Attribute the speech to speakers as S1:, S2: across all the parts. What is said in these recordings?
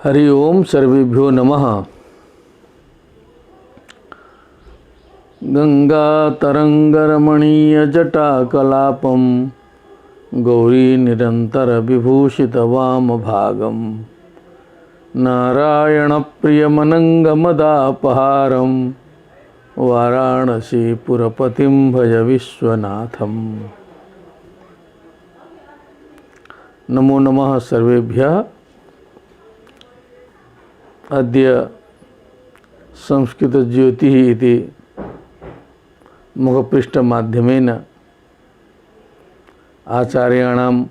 S1: हरि ओम सर्वेभ्यो नमः। गंगा तरंगरमणीय जटाकलापम गौरी निरंतर विभूषित वाम भागम नारायण प्रियमनंगमदापहारम वाराणसी पुरपतिं भज विश्वनाथम। नमो नमः सर्वेभ्यः। अद्य संस्कृत ज्योतिः इति मुखपृष्ठ माध्यमेन आचार्याणां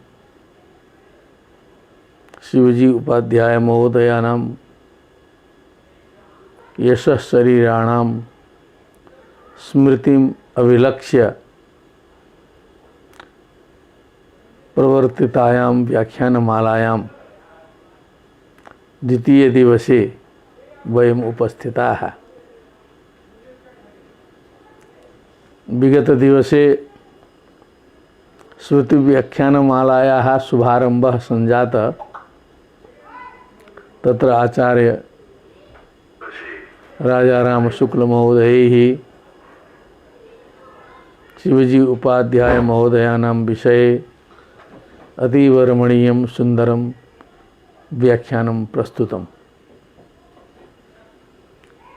S1: शिवजी उपाध्याय महोदयानां यशः शरीराणां स्मृतिम् अभिलक्ष्य प्रवर्तितायां व्याख्यानमालायां द्वितीय दिवसे वयम् उपस्थिताः। विगत दिवसे श्रुति व्याख्यानमालायाः शुभारम्भः सञ्जातः। तत्र आचार्य राजाराम शुक्ल महोदयैः शिवजी उपाध्याय महोदयानां विषये अतीव रमणीयं सुन्दरं व्याख्यानं प्रस्तुतम्।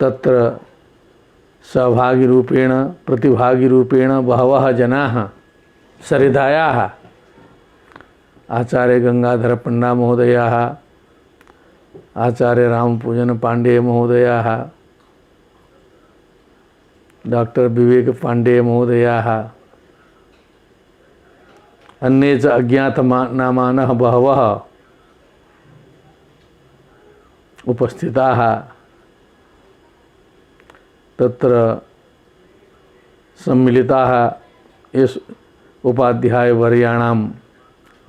S1: तत्र सहभागिरूपेण प्रतिभागिरूपेण बहवः जनाः सरिधायाः आचार्य गंगाधर पंडा महोदयाः, आचार्य रामपूजन पांडे महोदयाः, डॉक्टर विवेक पांडे महोदयाः, अन्ये च अज्ञातनामानः बहवः उपस्थिताः। तत्र सम्मिलिताः इस उपाध्याय वर्याणां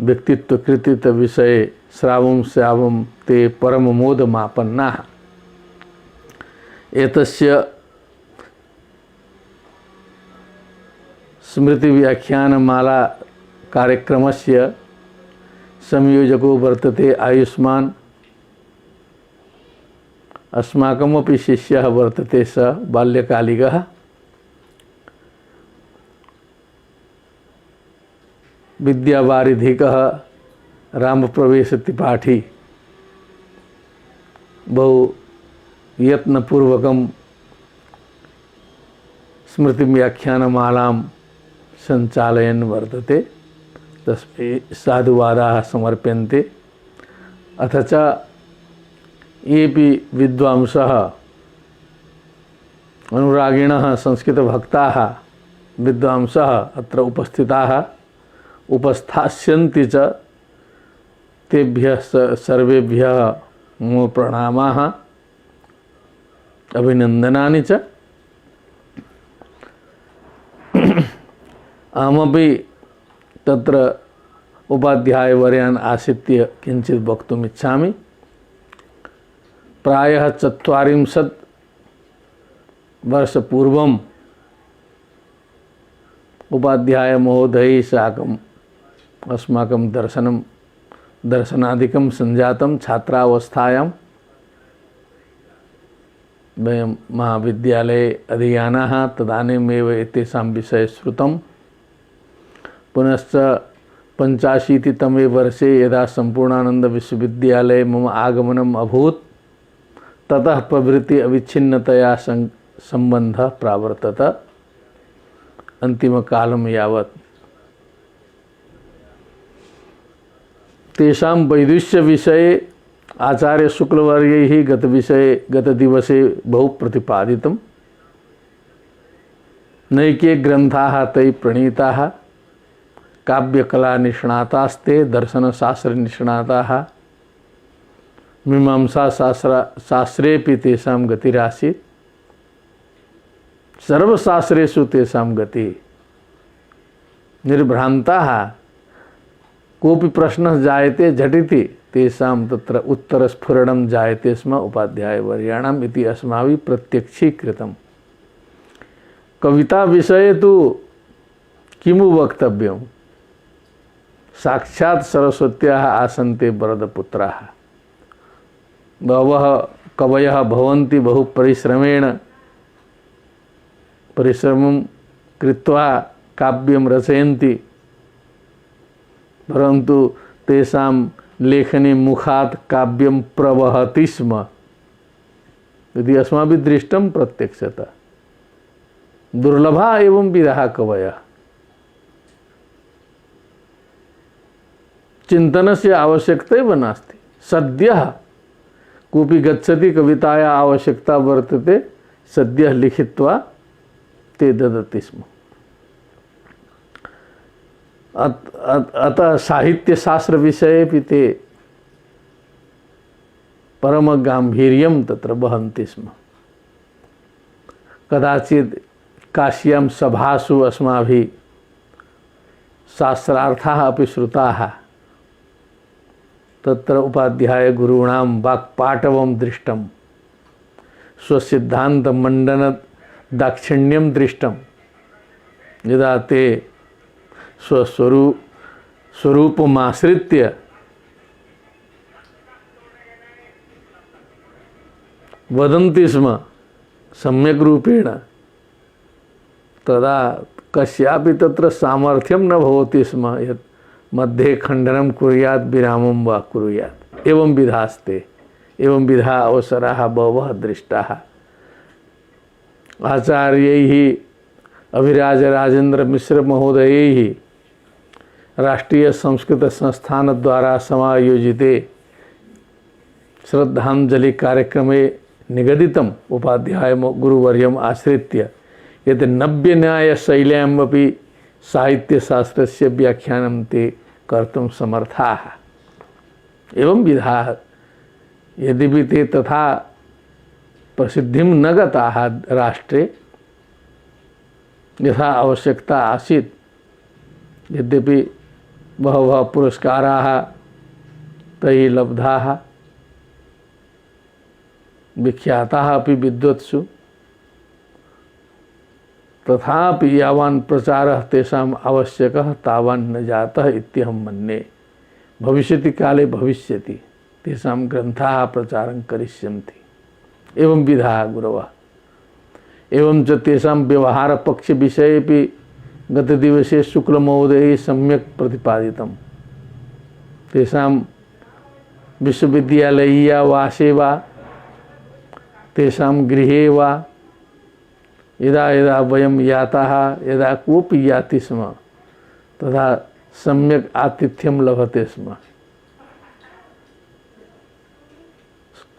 S1: व्यक्तित्व कृतित्व विषये श्रावं श्रावं ते परममोदमापन्नाः। एतस्य स्मृति व्याख्यानमाला कार्यक्रमस्य संयोजको वर्तते आयुष्मान्। अस्माकमपि शिष्यः वर्तते स बाल्यकालिकः। विद्यावारिधिकः रामप्रवेश त्रिपाठी बहु यत्नपूर्वकं स्मृति व्याख्यानमालां सञ्चालयन् वर्तते। तस्मै साधुवादाः समर्प्यन्ते। अथ च येऽपि विद्वांसः अनुरागिणः संस्कृतभक्ताः विद्वांसः अत्र उपस्थिताः उपस्थास्यन्ति च। तेभ्यः सर्वेभ्यः मम प्रणामाः अभिनन्दनानि च। अहमपि तत्र उपाध्यायवर्यान् आश्रित्य किञ्चित् वक्तुम् इच्छामि। प्रायः 40 वर्षपूर्वम् उपाध्याय महोदयैः साकम् अस्माकं दर्शनादिकं सञ्जातं। छात्रावस्थायां वयं महाविद्यालये अधीयानाः। तदानीमेव एतेषां विषये श्रुतं। पुनश्च 85तमे वर्षे यदा सम्पूर्णानन्द विश्वविद्यालये मम आगमनम् अभूत्, ततः प्रभृति अविच्छिन्नतया सम्बन्धः प्रावर्तत अन्तिमकालं यावत्। तेषां वैदुष्य विषये आचार्य शुक्लवर्यैः गतदिवसे बहु प्रतिपादितम्। नैके ग्रन्थाः तैः प्रणीताः। काव्यकला निष्णातास्ते, दर्शनशास्त्र निष्णाताः, मीमांसा शास्त्रेपि तेषां गतिरासीत्। सर्वशास्त्रेषु तेषां गति। निर्भ्रान्ताः कोऽपि प्रश्नः जायते झटिति तेषां तत्र उत्तरस्फुरणं जायते स्म उपाध्यायवर्याणाम् इति अस्माभिः प्रत्यक्षीकृतम्। कविता विषये तु किमु वक्तव्यम्। साक्षात् सरस्वत्याः आसन्ते वरदपुत्राः। बहवः कवयः भवन्ति बहु परिश्रमं कृत्वा काव्यं रचयन्ति, परन्तु तेषां लेखने मुखात् काव्यं प्रवहति स्म यदि अस्माभिः दृष्टं प्रत्यक्षतः। दुर्लभा एवं विधाः कवयः। चिन्तनस्य आवश्यकता एव नास्ति। सद्यः कोऽपि गच्छति, कविताया आवश्यकता वर्तते, सद्यः लिखित्वा ते ददति स्म। अतः साहित्यशास्त्र विषये ते परमगाम्भीर्यं तत्र वहन्ति स्म। कदाचित् काश्यां सभासु अस्माभिः शास्त्रार्थाः अपि श्रुताः। तत्र उपाध्याय गुरूणां वाक्पाटवं दृष्टं, स्वसिद्धान्तमण्डन दाक्षिण्यं दृष्टं। यदा ते स्वरूपमाश्रित्य वदन्ति स्म सम्यक् रूपेण, तदा कस्यापि तत्र सामर्थ्यं न भवति स्म यत् मध्ये खण्डनं कुर्यात् विरामं वा कुर्यात्। एवं विधास्ते, एवं विधा अवसराः बहवः दृष्टाः। आचार्यैः अभिराज राजेन्द्र मिश्र महोदयैः राष्ट्रीय संस्कृत संस्थान द्वारा समायोजिते श्रद्धांजलि कार्यक्रमे निगदितम् उपाध्याय गुरुवर्यम् आश्रित्य यत् नव्यन्यायशैल्याम् अपि साहित्यशास्त्रस्य व्याख्यानं ते कर्तुं समर्थाः। एवं विधाः यद्यपि ते तथा प्रसिद्धिं न गताः राष्ट्रे यथा आवश्यकता आसीत्, यद्यपि बहवः पुरस्काराः तैः लब्धाः, विख्याताः अपि विद्वत्सु, तथापि यावान् प्रचारः तेषाम् आवश्यकः तावान् न जातः इत्यहं मन्ये। भविष्यति काले भविष्यति, तेषां ग्रन्थाः प्रचारं करिष्यन्ति। एवं विधाः गुरवः। एवं च तेषां व्यवहारपक्षविषयेपि गतदिवसे शुक्लमहोदयैः सम्यक् प्रतिपादितं। तेषां विश्वविद्यालयीया वासे वा, तेषां गृहे वा यदा यदा वयं याताः, यदा कोऽपि याति स्म तदा सम्यक् आतिथ्यं लभते स्म।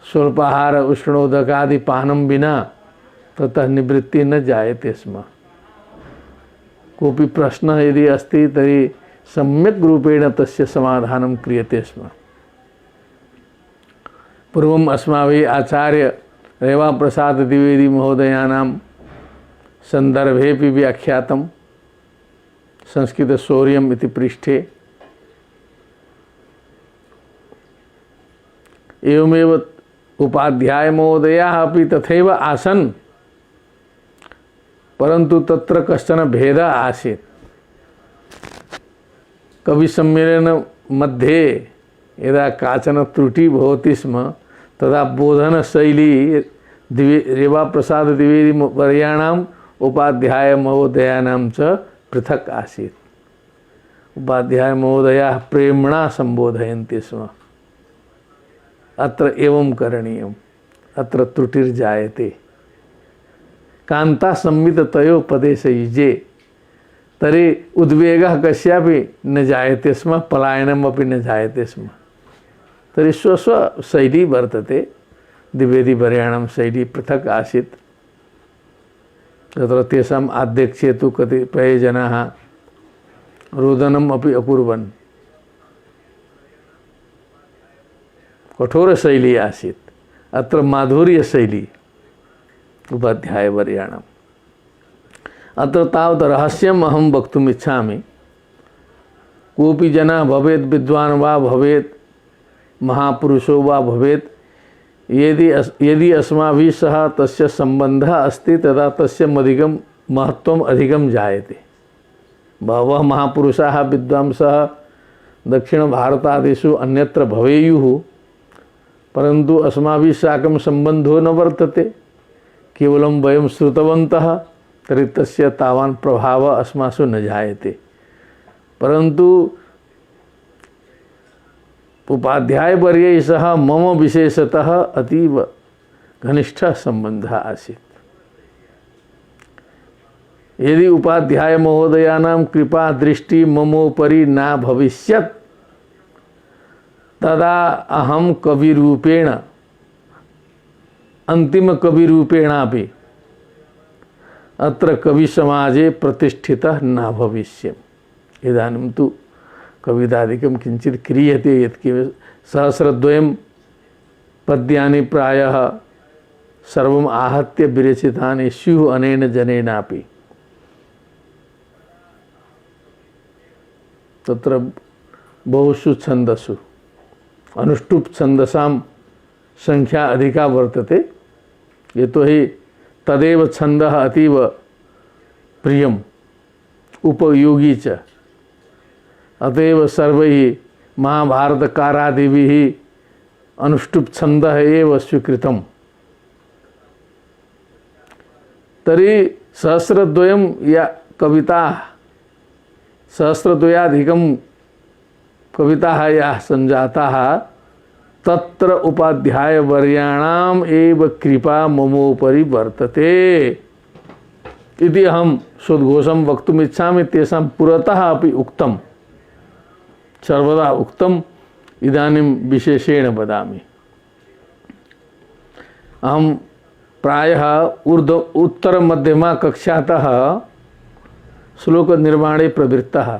S1: स्वल्पाहार उष्णोदकादि पानं विना ततः निवृत्ति न जायते स्म। कोऽपि प्रश्नः यदि अस्ति तर्हि सम्यक् रूपेण तस्य समाधानं क्रियते स्म। पूर्वम् अस्माभिः आचार्य रेवाप्रसाद द्विवेदी महोदयानां सन्दर्भेऽपि व्याख्यातं संस्कृतशौर्यम् इति पृष्ठे। एवमेव उपाध्याय महोदयाः अपि तथैव आसन्, परन्तु तत्र कश्चन भेदः आसीत्। कविसम्मेलन मध्ये यदा काचन त्रुटिः भवति स्म तदा बोधनशैली रेवाप्रसाद द्विवेदी वर्याणाम् उपाध्याय महोदयानां च पृथक् आसीत्। उपाध्याय महोदयाः प्रेम्णा सम्बोधयन्ति स्म। अत्र एवं करणीयम्, अत्र त्रुटिर्जायते। कान्ता संमिततयो पदेशयुजे तर्हि उद्वेगः कस्यापि न जायते स्म, पलायनम् अपि न जायते स्म। तर्हि स्वस्वशैली वर्तते। द्विवेदीवर्याणां शैली पृथक् आसीत्। तत्र तेषाम् आध्यक्षे तु कतिपये जनाः रोदनम् अपि अकुर्वन्। कठोरशैली आसीत्। अत्र माधुर्यशैली उपाध्यायवर्याणाम्। अत्र तावत् रहस्यम् अहं वक्तुम् इच्छामि। कोऽपि जनः भवेत्, विद्वान् वा भवेत्, महापुरुषो वा भवेत्, यदि अस्माभिः सह तस्य सम्बन्धः अस्ति तदा तस्य महत्त्वम् अधिकं जायते। बहवः महापुरुषाः विद्वांसः दक्षिणभारतादिषु अन्यत्र भवेयुः, परंतु अस्माभिः साकं सम्बन्धो न वर्तते, केवलं वयं श्रुतवन्तः, तर्हि तस्य तावान् प्रभावः अस्मासु न जायते। परन्तु उपाध्यायवर्यैः सह मम विशेषतः अतीव घनिष्ठः सम्बन्धः आसीत्। यदि उपाध्याय महोदयानां कृपा दृष्टि ममोपरि न भविष्यत् तदा अहं कविरूपेण, अंतिम कविरूपेणापि अत्र कविसमाजे प्रतिष्ठितः न भविष्यम्। इदानीं तु कवितादिकं किञ्चित् क्रियते, यत्किं सहस्रद्वयं पद्यानि प्रायः सर्वम् आहत्य विरचितानि स्युः अनेन जनेनापि। तत्र बहुषु छन्दसु अनुष्टुप् छन्दसां संख्या अधिका वर्तते, यतोहि तदेव छन्दः अतीव प्रियम् उपयोगी च। अतएव सर्वैः महाभारतकारादिभिः अनुष्टुप् छन्दः एव स्वीकृतम्। तर्हि सहस्रद्वयं या कविता, सहस्रद्वयाधिकं कविताः याः सञ्जाताः, तत्र उपाध्यायवर्याणाम् एव कृपा ममोपरि वर्तते इति अहं सोद्घोषं वक्तुम् इच्छामि। तेषां पुरतः अपि उक्तं, सर्वदा उक्तम्, इदानीं विशेषेण वदामि। अहं प्रायः उत्तरमध्यमा कक्षातः श्लोकनिर्माणे प्रवृत्तः।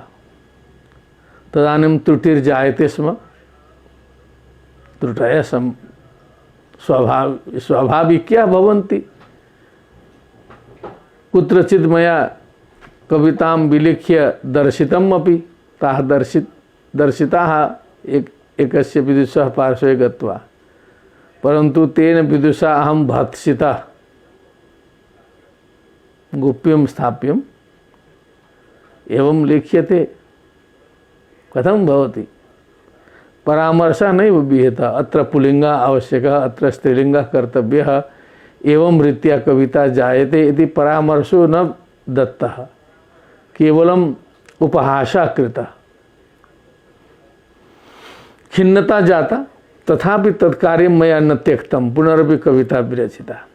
S1: तदानीं त्रुटिर्जायते स्म, त्रुटयः स्वाभाविक्या भवन्ति। कुत्रचित् मया कवितां विलिख्य दर्शितम् अपि, ताः दर्शिताः एकस्य विदुषः पार्श्वे गत्वा, परन्तु तेन विदुषा अहं भत्सितः, गुप्यं स्थाप्यम्। एवं लिख्यते कथं भवति? परामर्शः नैव विहितः, अत्र पुल्लिङ्गः आवश्यकः, अत्र स्त्रीलिङ्गः कर्तव्यः, एवं रीत्या कविता जायते इति परामर्शो न दत्तः, केवलम् उपहासः कृतः। खिन्नता जाता, तथापि तत्कार्यं मया न त्यक्तं, पुनरपि कविता विरचिता।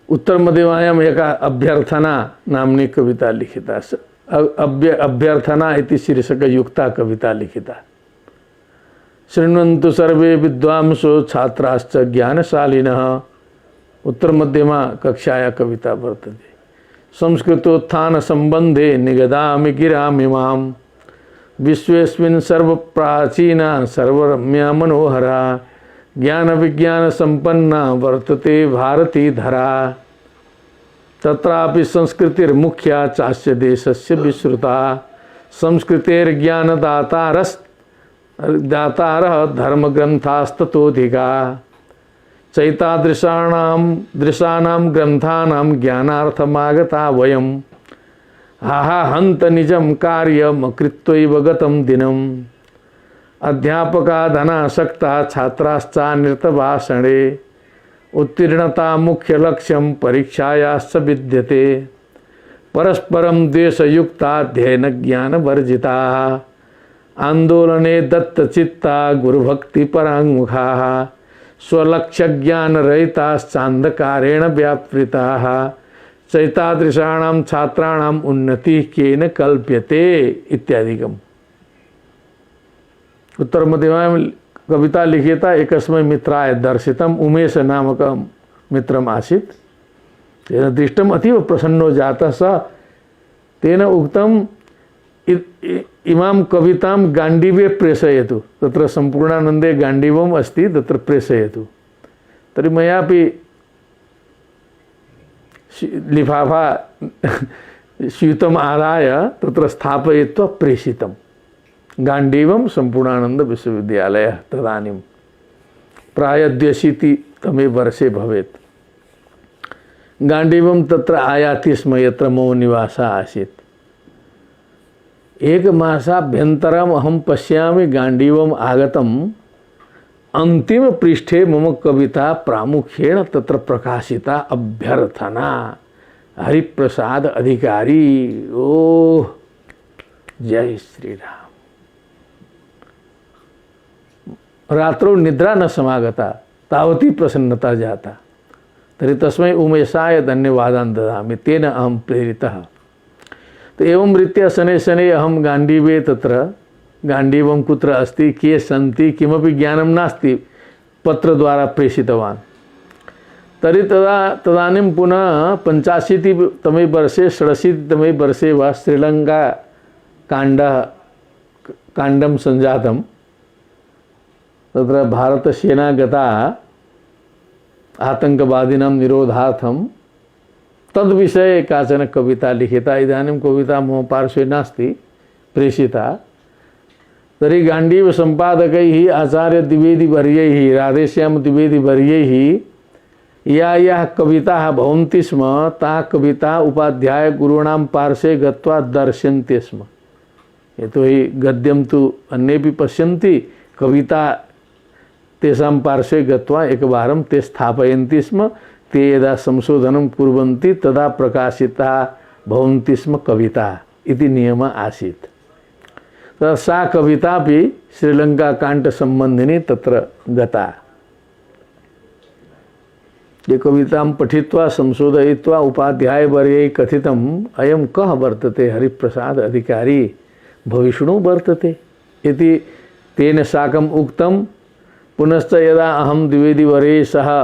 S1: उत्तरमध्यमायाम् एका अभ्यर्थना नाम्नी कविता लिखिता। अभ्यर्थना इति शीर्षकयुक्ता कविता लिखिता। शृण्वन्तु सर्वे विद्वांसो छात्राश्च ज्ञानशालिनः, उत्तरमध्यमा कक्षाया कविता वर्तते। संस्कृतोत्थान संबंधे निगदामि गिरामिमां, विश्वेस्मिन् सर्वप्राचीना सर्वरम्या मनोहरा, ज्ञान विज्ञान संपन्ना वर्तते भारती धरा। तत्रापि संस्कृतिर्मुख्या चास्य देशस्य विश्रुता, संस्कृतेर्ज्ञानदातारः धर्मग्रन्थास्ततोऽधिका। चैतादृशानां ग्रन्थानां ज्ञानार्थमागता वयं, हाहा हन्त निजं कार्यं कृत्वैव गतं दिनम्। अध्यापकादनासक्ता छात्राश्चान्यतभाषणे, उत्तीर्णता मुख्य लक्ष्यं परीक्षायाश्च विद्यते। परस्परं द्वेषयुक्ताध्ययन ज्ञानवर्जिताः, आंदोलने दत्तचित्ता गुरुभक्तिपराङ्मुखाः, स्वलक्ष्यज्ञानरहिताश्चान्धकारेण व्यापृताः। चैतादृशानां छात्राणाम् उन्नतिः केन कल्प्यते इत्यादिकम्। उत्तरमध्यमायां कविता लिखिता एकस्मै मित्राय दर्शितम्। उमेश नामकं मित्रम् आसीत्। तेन दृष्टम् अतीव प्रसन्नो जातः। सः तेन उक्तम्, इमां कवितां गाण्डीवे प्रेषयतु, तत्र सम्पूर्णानन्दे गाण्डीवम् अस्ति, तत्र प्रेषयतु। तर्हि मयापि लिफाफा स्यूतम् आदाय तत्र स्थापयित्वा प्रेषितम्। गाण्डीवं सम्पूर्णानन्द विश्वविद्यालयः तदानीं प्रायः 82तमे वर्षे भवेत्। गाण्डीवं तत्र आयाति स्म, यत्र मम निवासः आसीत्। एकमासाभ्यन्तरम् अहं पश्यामि गाण्डीवम् आगतं, अंतिम पृष्ठे मम कविता प्रामुख्येन तत्र प्रकाशिता अभ्यर्थना हरिप्रसाद अधिकारी। ओह जय श्री राम। रात्रौ निद्रा न समागता तावती प्रसन्नता जाता तरी तस्मै उमेशाय धन्यवादान् ददामि तेन अहं प्रेरितः। तो एवं रीत्या शनैः शनैः अहं गाण्डीवे तत्र गाण्डीवं कुत्र अस्ति के सन्ति किमपि ज्ञानं नास्ति पत्रद्वारा प्रेषितवान्। तर्हि तदानीं पुनः 85तमे वर्षे 86तमे वर्षे वा श्रीलङ्का काण्डं सञ्जातं। तत्र भारतसेना गता आतङ्कवादिनां निरोधार्थं तद्विषये काचन कविता लिखिता। इदानीं कविता मम पार्श्वे नास्ति प्रेषिता। तर्हि गाण्डीव सम्पादकैः आचार्य द्विवेदीवर्यैः राधेश्याम द्विवेदीवर्यैः या कविताः भवन्ति स्म ताः कविता उपाध्याय गुरूणां पार्श्वे गत्वा दर्शन्ति स्म। यतोहि गद्यं तु अन्येपि पश्यन्ति, कविता तेषां पार्श्वे गत्वा एकवारं ते स्थापयन्ति स्म। ते यदा संशोधनं कुर्वन्ति तदा प्रकाशिता भवन्ति स्म कविता इति नियमः आसीत्। तदा सा कवितापि श्रीलङ्काकाण्डसम्बन्धिनी तत्र गता। ये कवितां पठित्वा संशोधयित्वा उपाध्यायवर्यैः कथितम् अयं कः वर्तते, हरिप्रसाद अधिकारी भविष्णु वर्तते इति तेन साकम् उक्तं। पुनश्च यदा अहं द्विवेदीवर्यैः सह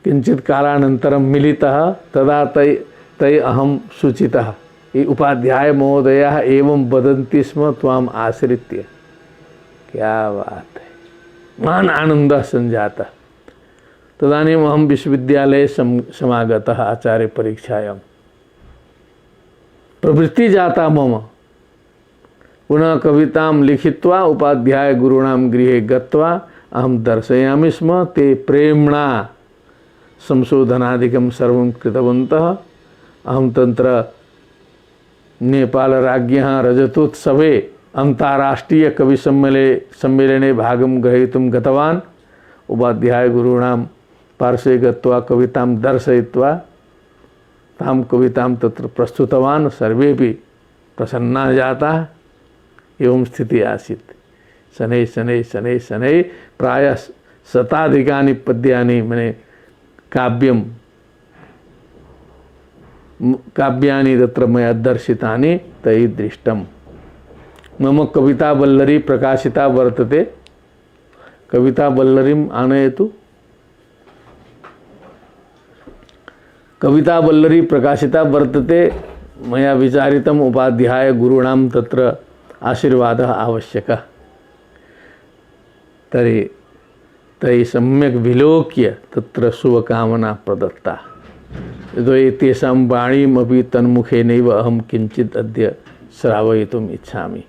S1: किंचित कालानन्तरं मिलितः तदा तै अहं सूचितः उपाध्याय महोदयाः एवं वदन्ति स्म त्वाम् आश्रित्य। क्या बात है, महान् आनन्दः सञ्जातः। तदानीम् अहं विश्वविद्यालये समागतः आचार्य परीक्षायां। प्रवृत्ति जाता मम पुनः कवितां लिखित्वा उपाध्याय गुरूणां गृहे गत्वा अहं दर्शयामि स्म। ते प्रेम्णा संशोधनादिकं सर्वं कृतवन्तः। अहं तत्र नेपालराज्ञः रजतोत्सवे अन्ताराष्ट्रीय कविसम्मेलने भागं ग्रहीतुं गतवान्। उपाध्याय गुरूणां पार्श्वे गत्वा कवितां दर्शयित्वा तां कवितां तत्र प्रस्तुतवान्। सर्वेपि प्रसन्ना जाताः। एवं स्थितिः आसीत्। शनैः शनैः शनैः शनैः प्रायः शताधिकानि पद्यानि मने काव्यानि तत्र मया दर्शितानि तैः दृष्टं। मम कविता वल्लरी प्रकाशिता वर्तते। कविता वल्लरीम् आनयतु। कविता वल्लरी प्रकाशिता वर्तते। मया विचारितम् उपाध्याय गुरूणां तत्र आशीर्वादः आवश्यकः। तर्हि सम्यक् विलोक्य तत्र शुभकामना प्रदत्ता। यतोहि तेषां वाणीमपि तन्मुखेनैव अहं किञ्चित् अद्य श्रावयितुम् इच्छामि।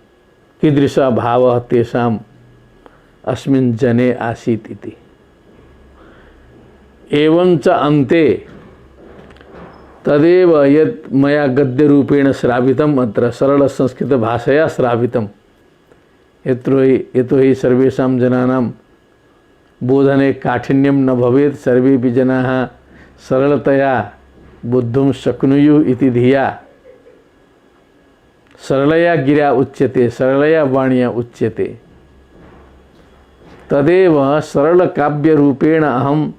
S1: कीदृशः भावः तेषाम् अस्मिन् जने आसीत् इति। एवञ्च अन्ते तदेव यत् मया गद्यरूपेण श्रावितम् अत्र सरलसंस्कृतभाषया श्रावितम्। यतोहि सर्वेषां जनानां बोधने काठिन्यं न भवेत्। सर्वेपि जनाः सरलतया बुद्धुं शक्नुयुः इति धिया सरलया गिरा उच्यते, सरलया वाण्या उच्यते। तदेव सरलकाव्यरूपेण अहं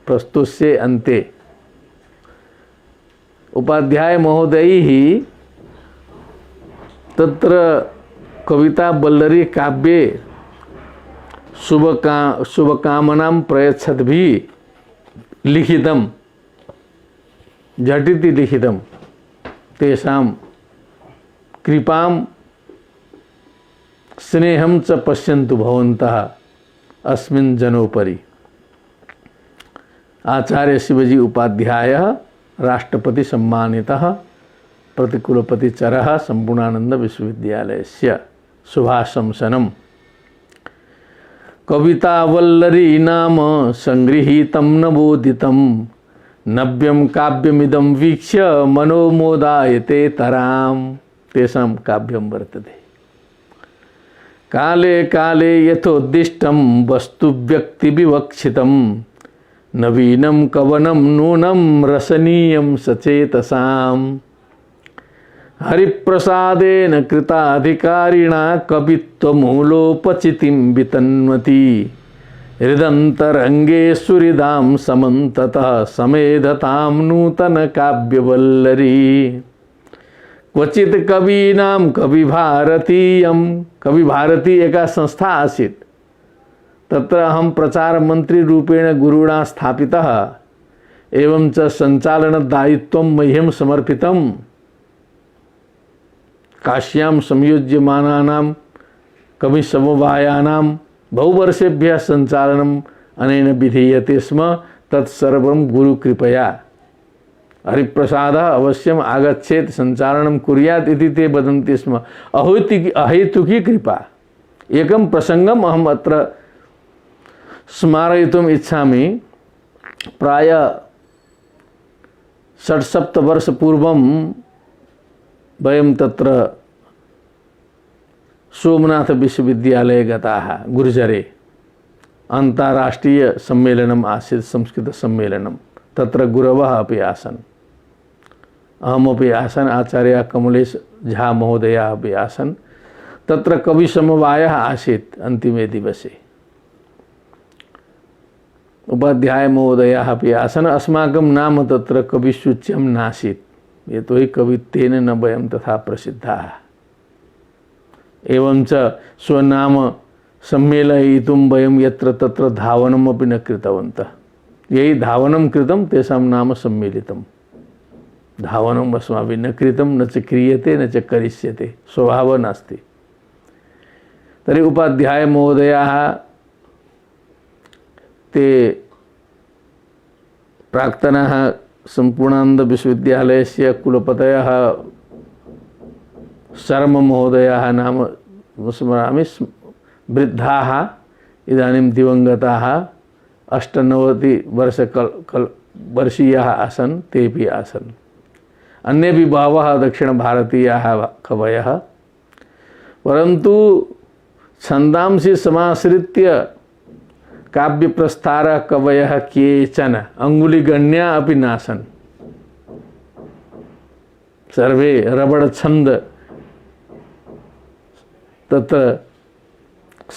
S1: प्रस्तुष्ये अन्ते। उपाध्याय महोदयैः तत्र कविता वल्लरी काव्ये शुभकामनां प्रयच्छद्भिः लिखितं, झटिति लिखितं। तेषां कृपां स्नेहं च पश्यन्तु भवन्तः अस्मिन् जनोपरि। आचार्य शिवजी उपाध्यायः राष्ट्रपति सम्मानितः प्रतिकुलपतिचरः सम्पूर्णानंद विश्वविद्यालयस्य शुभाशंसनम्। कवितावल्लरी नाम संगृहीतं नवोदितं नव्यं काव्यमिदं वीक्ष्य मनोमोदायते तराम। तेषां काव्यं वर्तते। काले काले यथोद्दिष्टं वस्तु व्यक्ति विवक्षितं नवीनं कवनं नूनं रसनीयं सचेतसाम् हरिप्रसादेन कृताधिकारिणा कवित्वमूलोपचितिं वितन्वति हृदन्तरङ्गे सुहृदां समन्ततः समेधतां नूतन काव्यवल्लरी क्वचित् कवीनां कविभारतीयं कविभारती एका संस्था आसीत् तत्र अहं प्रचारमन्त्री रूपेण गुरुणा स्थापितः एवं च सञ्चालनदायित्वं मह्यं समर्पितं काश्यां संयोज्यमानानां कविसमवायानां बहुवर्षेभ्यः सञ्चालनम् अनेन विधीयते स्म तत्सर्वं गुरुकृपया हरिप्रसादः अवश्यम् आगच्छेत् सञ्चालनं कुर्यात् इति ते वदन्ति स्म। अहेतुकी कृपा। एकं प्रसङ्गम् अहम् अत्र स्मारयितुम् इच्छामि। प्राय 6-7 वर्षपूर्वं वयं तत्र सोमनाथ विश्वविद्यालये गताः गुर्जरे अन्ताराष्ट्रीय सम्मेलनम् आसीत् संस्कृतसम्मेलनं तत्र गुरवः अपि आसन् अहमपि आसन् आचार्य कमलेश झा महोदयः अपि आसन् तत्र कविसमवायः आसीत् अन्तिमे दिवसे उपाध्याय महोदयः अपि आसन् अस्माकं नाम तत्र कविसूच्यां नासीत् यतोहि कवित्वेन न वयं तथा प्रसिद्धाः एवं च स्वनाम सम्मेलयितुं वयं यत्र तत्र धावनमपि न कृतवन्तः यही धावनं कृतं तेषां नाम सम्मिलितं धावनम् अस्माभिः न कृतं न च क्रियते न च करिष्यते स्वभावः नास्ति। तर्हि उपाध्याय महोदयाः ते प्राक्तनः सम्पूर्णानन्द विश्वविद्यालयस्य कुलपतयः शर्मा महोदयः नाम स्मरामि वृद्धाः इदानीं दिवङ्गताः 98 वर्षीयाः आसन् तेपि आसन् अन्येपि बहवः दक्षिणभारतीयाः कवयः परन्तु छन्दांसि समाश्रित्य काव्यप्रस्तारः कवयः केचन अङ्गुलिगण्या अपि नासन् सर्वे रबड़ छन्द तत्र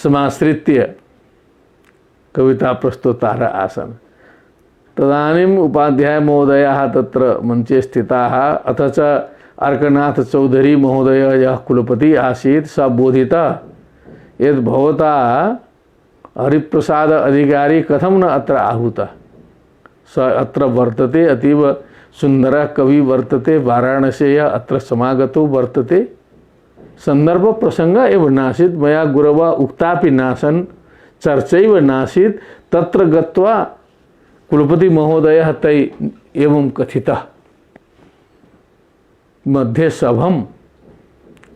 S1: समाश्रित्य कविता प्रस्तुतारः आसन्। तदानीम् उपाध्याय महोदयाः तत्र मञ्चे स्थिताः अथ च अर्कनाथ चौधरी महोदयः यः कुलपति आसीत् स बोधितः यद् भवता हरिप्रसाद अधिकारी कथं न अत्र आहूतः स अत्र वर्तते अतीव सुन्दरः कवि वर्तते वाराणस्याः अत्र समागतो वर्तते संदर्भ प्रसंग एव नासीत् मया गुरवा उक्तापि नासन् चर्चैव नासीत् तत्र गत्वा कुलपति महोदयः तै एवं कथितः मध्ये सभं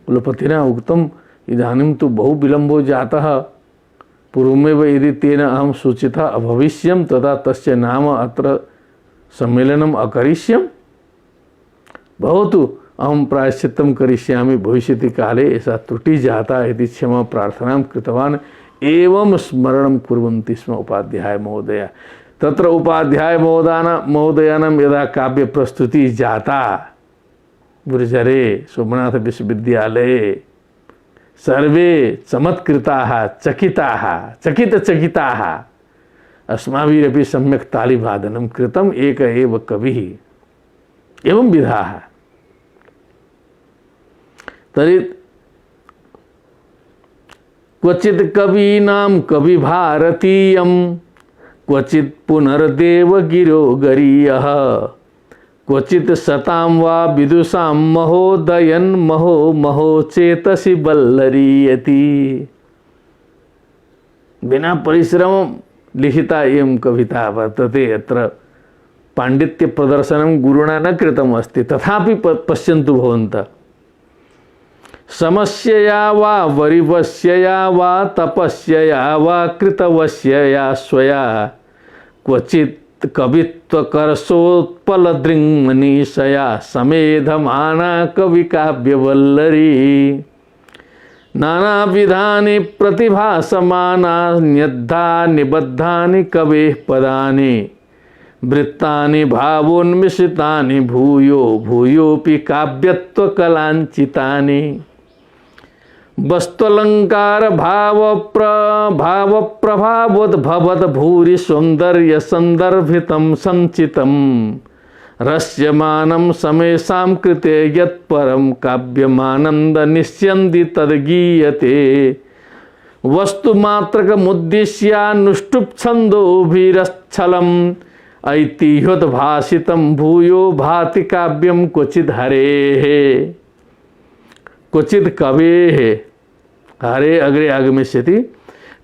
S1: कुलपतिना उक्तम् इदानीं तु बहु विलम्बो जातः पूर्वमेव यदि तेन अहं सूचितः अभविष्यं तदा तस्य नाम अत्र सम्मेलनम् अकरिष्यं भवतु अहं प्रायश्चित्तं करिष्यामि भविष्यति काले एषा त्रुटिः जाता इति क्षमा प्रार्थनां कृतवान् एवं स्मरणं कुर्वन्ति स्म उपाध्याय महोदय। तत्र उपाध्याय महोदयानां यदा काव्यप्रस्तुतिः जाता गुर्जरे सोमनाथ विश्वविद्यालये सर्वे चमत्कृताः चकिताः चकितचकिताः अस्माभिरपि सम्यक् तालिवादनं कृतम् एक एव कविः एवं विधाः। तर्हि क्वचित् कवीनां कविभारतीयं क्वचित् पुनर्देवगिरो गरीयः क्वचित् सतां वा विदुषां महोदयन् महो महो चेतसि वल्लरीयति। बिना परिश्रमं लिखिता इयं कविता वर्तते। अत्र पाण्डित्य प्रदर्शनं गुरुणा न कृतम् अस्ति तथापि पश्यन्तु भवन्तः समस्यया वा वरिवस्यया वा तपस्यया वा कृतवस्यया स्वया क्वचित् कवित्वकरसोत्पलदृङ्मनीषया समेधमाना कविकाव्यवल्लरी नानाविधानि प्रतिभासमानान्यद्धा निबद्धानि कवेः पदानि वृत्तानि भावोन्मिश्रितानि भूयो भूयोऽपि काव्यत्वकलाञ्चितानि वस्तुलंकार भावप्रभावोद्भवत् भूरि सौंदर्य संदर्भितं संचितं रस्यमानं समेषां कृते यत्परं काव्यमानन्द निश्यन्ति तद्गीयते वस्तुमात्रकमुद्दिश्यानुष्टुप्छन्दोभिरच्छलम् ऐतिह्योद्भासितं भूयो भाति काव्यं क्वचिद् हरेः क्वचिद् कवेः हरे अग्रे आगमिष्यति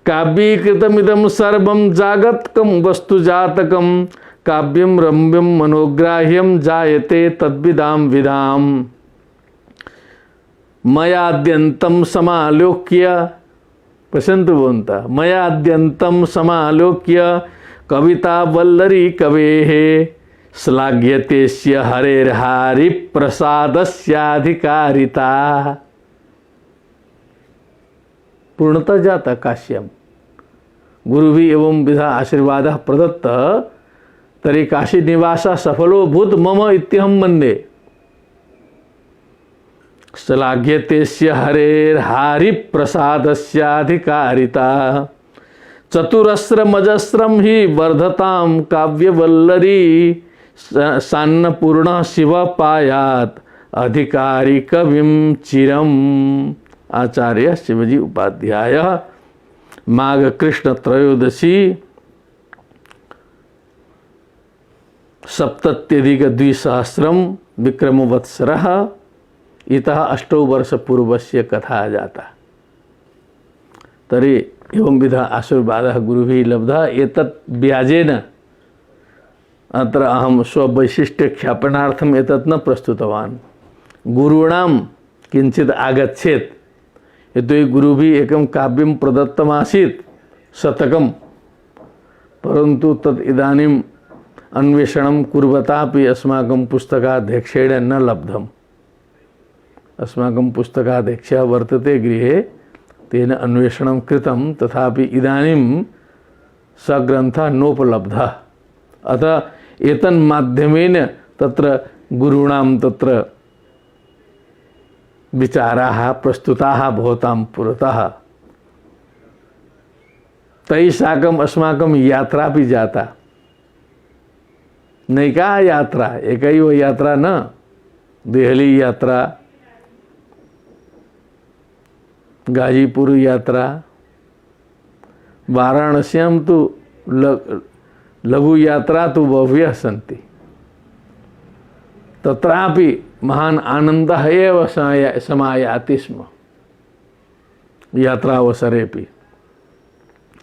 S1: काव्यीकृतमिदं सर्वं जागतिकं वस्तुजातकं काव्यं रम्यं मनोग्राह्यं जायते तद्विदां विदां मयाद्यन्तं समालोक्य पश्यन्तु भवन्तः मयाद्यन्तं समालोक्य कविता वल्लरी कवेः श्लाघ्यतेस्य हरेर्हारि प्रसादस्याधिकारिता। पूर्णतः जाता काश्यम गुरुभिः एवं विधा आशीर्वादः प्रदत्तः तर्हि काशी निवासः सफलो भूत मम इत्यहं मन्ये। श्लाघ्यतेस्य हरेर्हारि प्रसादस्याधिकारिता चतुरस्रमजस्रं हि वर्धतां काव्यवल्लरी सान्नपूर्ण शिव पायात अधिकारी कविम चिरम। आचार्य शिवजी उपाध्याय माघ कृष्ण त्रयोदशी 87 विक्रमवत्सरः इतः 8 वर्ष पूर्वस्य कथा जाता। तर्हि एवं विधा आशीर्वादः गुरुभिः लब्धः। एतत् व्याजेन अत्र अहं स्ववैशिष्ट्यख्यापनार्थम् एतत् न प्रस्तुतवान्। गुरूणां किञ्चित् आगच्छेत्। यतोहि गुरुभिः एकं काव्यं प्रदत्तमासीत् शतकं, परन्तु तत् इदानीम् अन्वेषणं कुर्वतापि अस्माकं पुस्तकाध्यक्षेण न लब्धम्। अस्माकं पुस्तकाध्यक्षः वर्तते गृहे, तेन अन्वेषणं कृतं, तथापि इदानीं स ग्रन्थः नोपलब्धः। अतः एतन्माध्यमेन तत्र गुरूणां तत्र विचाराः प्रस्तुताः भवतां पुरतः। तैः साकम् अस्माकं यात्रापि जाता। नैका यात्रा, एकैव यात्रा न, देहली यात्रा, गाजीपुर यात्रा, वाराणस्यां तु लघु यात्रा तो बह्व्यः सन्ति। तत्रापि महान् आनन्दः एव समायाति स्म यात्रावसरेपि।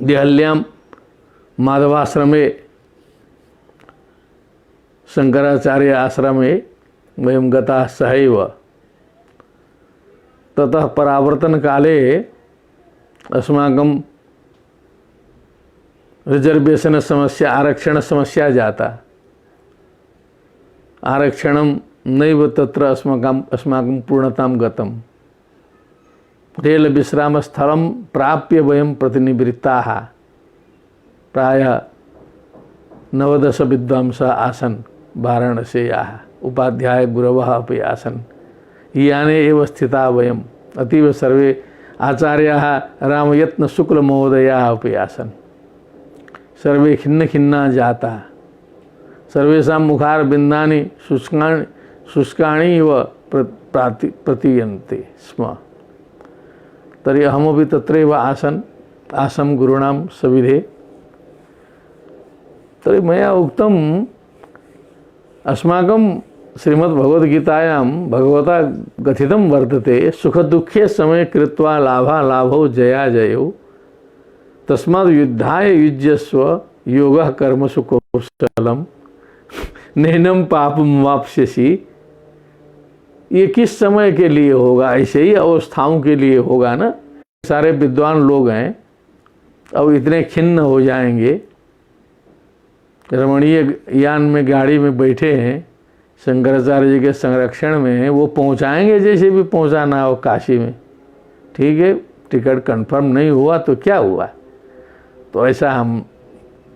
S1: देहल्यां माधवाश्रमे शंकराचार्य आश्रमे वयं गताः सहैव। ततः परावर्तन काले अस्माकं रिजर्वेशन समस्या आरक्षण समस्या जाता। आरक्षणं नैव तत्र अस्माकं पूर्णतां गतं। रेल विश्रामस्थलं प्राप्य वयं प्रतिनिवृत्ताः। प्रायः 9-10 विद्वांसः आसन् वाराणस्याः। उपाध्याय गुरवः अपि आसन्। याने एव स्थिता वयम्। अतीव सर्वे आचार्याः रामयत्न शुक्ल महोदयाः अपि आसन्। सर्वे खिन्ना जाता। सर्वेषां मुखारविन्दानि शुष्काणि इव प्रतीयन्ते स्म। तर्हि अहमपि तत्रैव आसं गुरूणां सविधे। तर्हि मया उक्तम्, अस्माकं श्रीमद्भगवद्गीतायां भगवता कथितं वर्तते, सुखदुःखे समय कृत्वा लाभालाभौ जयाजयौ तस्माद् युद्धाय युज्यस्व योगः कर्मसु कौशलम् नैनं पापं वाप्स्यसि। ये किस समय के लिए होगा? ऐसे ही अवस्थाओं के लिए होगा ना। सारे विद्वान लोग हैं, अब इतने खिन्न हो जाएंगे। रमणीय यान में गाड़ी में बैठे हैं, शंकराचार्य जी के संरक्षण में हैं, वो पहुंचाएंगे जैसे भी पहुंचाना हो काशी में। ठीक है, टिकट कंफर्म नहीं हुआ तो क्या हुआ। तो ऐसा हम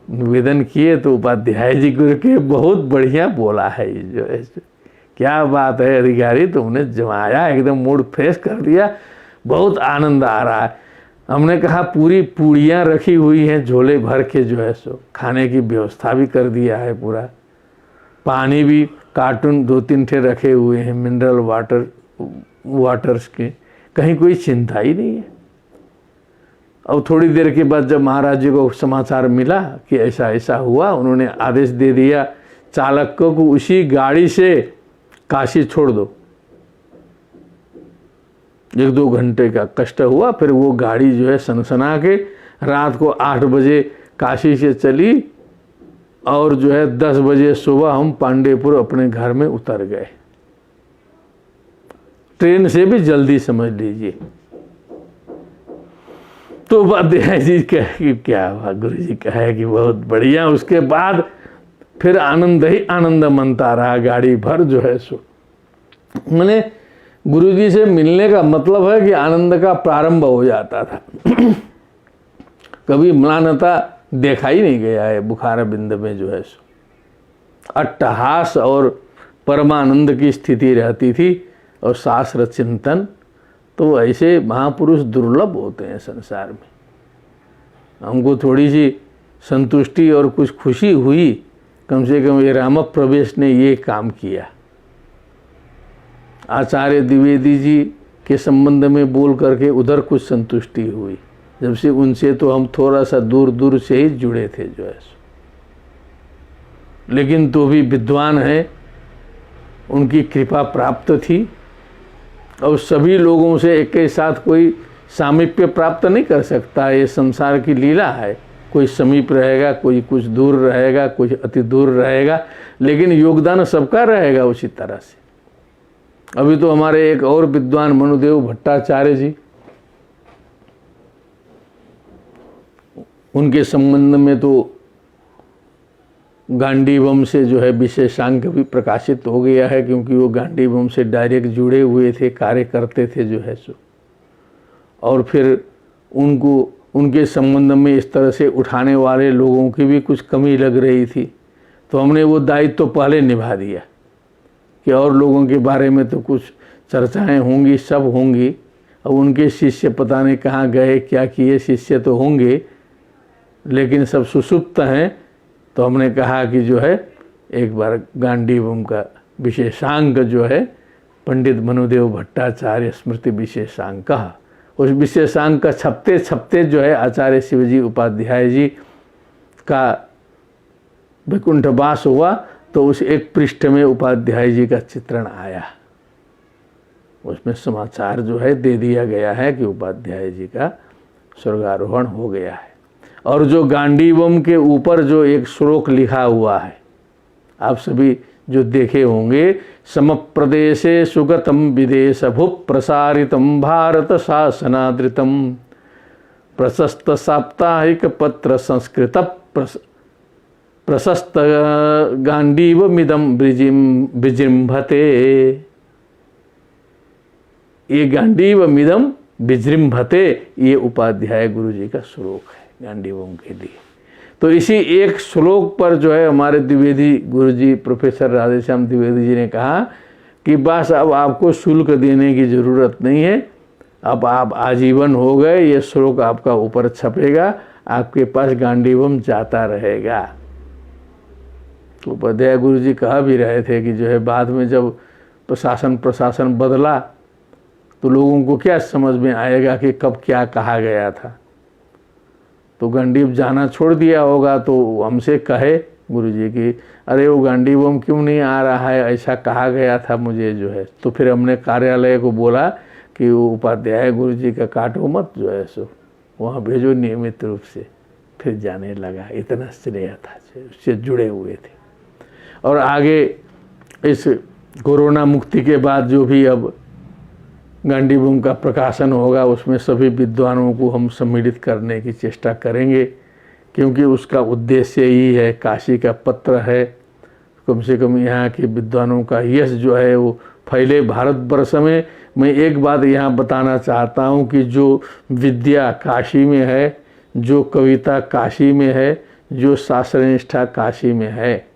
S1: निवेदन किए तो उपाध्याय जी गुरु के बहुत बढ़िया बोला है, ये जो है क्या बात है अधिकारी, तुमने जमाया, एकदम मूड फ्रेश कर दिया, बहुत आनंद आ रहा है। हमने कहा पूरी पूड़ियाँ रखी हुई हैं झोले भर के, जो है सो खाने की व्यवस्था भी कर दिया है पूरा, पानी भी कार्टून 2-3 ठे रखे हुए हैं मिनरल वाटर्स के, कहीं कोई चिंता ही नहीं है। अब थोड़ी देर के बाद जब महाराज जी को समाचार मिला कि ऐसा ऐसा हुआ, उन्होंने आदेश दे दिया चालक को उसी गाड़ी से काशी छोड़ दो। 1-2 घंटे का कष्ट हुआ, फिर वो गाड़ी जो है सनसना के रात को 8 बजे काशी से चली और जो है 10 बजे सुबह हम पांडेपुर अपने घर में उतर गए। ट्रेन से भी जल्दी समझ लीजिए। तो उपाध्याय जी कहे कि क्या हुआ, गुरु जी कहे कि बहुत बढ़िया। उसके बाद फिर आनंद ही आनंद मनता रहा गाड़ी भर, जो है सो मैंने गुरु जी से मिलने का मतलब है कि आनंद का प्रारंभ हो जाता था। कभी म्लानता देखा ही नहीं गया है बुखार बिंद में, जो है सो अट्टहास और परमानंद की स्थिति रहती थी और शास्त्र चिंतन। तो ऐसे महापुरुष दुर्लभ होते हैं संसार में। हमको थोड़ी सी संतुष्टि और कुछ खुशी हुई, कम से कम ये राम प्रवेश ने ये काम किया। आचार्य द्विवेदी जी के संबंध में बोल करके उधर कुछ संतुष्टि हुई, जब से उनसे तो हम थोड़ा सा दूर दूर से ही जुड़े थे, जो है, लेकिन तो भी विद्वान हैं, उनकी कृपा प्राप्त थी। और सभी लोगों से एक के साथ कोई सामीप्य प्राप्त नहीं कर सकता, ये संसार की लीला है। कोई समीप रहेगा, कोई कुछ दूर रहेगा, कोई अति दूर रहेगा, लेकिन योगदान सबका रहेगा उसी तरह से। अभी तो हमारे एक और विद्वान मनुदेव भट्टाचार्य जी, उनके संबंध में तो गांडीवम से जो है विशेषांक भी प्रकाशित हो गया है, क्योंकि वो गांडीवम से डायरेक्ट जुड़े हुए थे, कार्य करते थे, जो है सो। और फिर उनको उनके संबंध में इस तरह से उठाने वाले लोगों की भी कुछ कमी लग रही थी, तो हमने वो दायित्व तो पहले निभा दिया कि और लोगों के बारे में तो कुछ चर्चाएं होंगी, सब होंगी। अब उनके शिष्य पता नहीं कहाँ गए, क्या किए, शिष्य तो होंगे लेकिन सब सुसुप्त हैं। तो हमने कहा कि जो है एक बार गांडीवम का विशेषांक जो है पंडित मनुदेव भट्टाचार्य स्मृति विशेषांक, उस विशेषांक का छपते छपते जो है आचार्य शिवजी उपाध्याय जी का वैकुंठवास हुआ, तो उस एक पृष्ठ में उपाध्याय जी का चित्रण आया। उसमें समाचार जो है दे दिया गया है कि उपाध्याय जी का स्वर्गारोहण हो गया है। और जो गांडीवम के ऊपर जो एक श्लोक लिखा हुआ है, आप सभी जो देखे होंगे, समप्रदेशे सुगतम विदेश भू प्रसारितम भारत शासनादृतम प्रशस्त साप्ताहिक पत्र संस्कृत प्रशस्त गांडीवमिदम विजृंभते। ये गांडीवमिदम विजृंभते, ये उपाध्याय गुरु जी का श्लोक है गांडीवम के लिए। तो इसी एक श्लोक पर जो है हमारे द्विवेदी गुरु जी प्रोफेसर राधेश्याम द्विवेदी जी ने कहा कि बस अब आपको शुल्क देने की ज़रूरत नहीं है, अब आप आजीवन हो गए, ये श्लोक आपका ऊपर छपेगा, आपके पास गांडीवम जाता रहेगा। तो उपाध्याय गुरु जी कहा भी रहे थे कि जो है बाद में जब प्रशासन बदला तो लोगों को क्या समझ में आएगा कि कब क्या कहा गया था। तो गांडीव जाना छोड़ दिया होगा, तो हमसे कहे गुरुजी की अरे वो गांडीवम क्यों नहीं आ रहा है, ऐसा कहा गया था मुझे, जो है। तो फिर हमने कार्यालय को बोला कि वो उपाध्याय गुरुजी का काटो मत, जो है सो वहाँ भेजो नियमित रूप से। फिर जाने लगा, इतना स्नेह था, उससे जुड़े हुए थे। और आगे इस कोरोना मुक्ति के बाद जो भी अब गांडीवम का प्रकाशन होगा, उसमें सभी विद्वानों को हम सम्मिलित करने की चेष्टा करेंगे, क्योंकि उसका उद्देश्य ही है, काशी का पत्र है, कम से कम यहाँ के विद्वानों का यश जो है वो फैले भारतवर्ष में, मैं एक बात यहाँ बताना चाहता हूँ कि जो विद्या काशी में है, जो कविता काशी में है, जो शास्त्र निष्ठा काशी में है,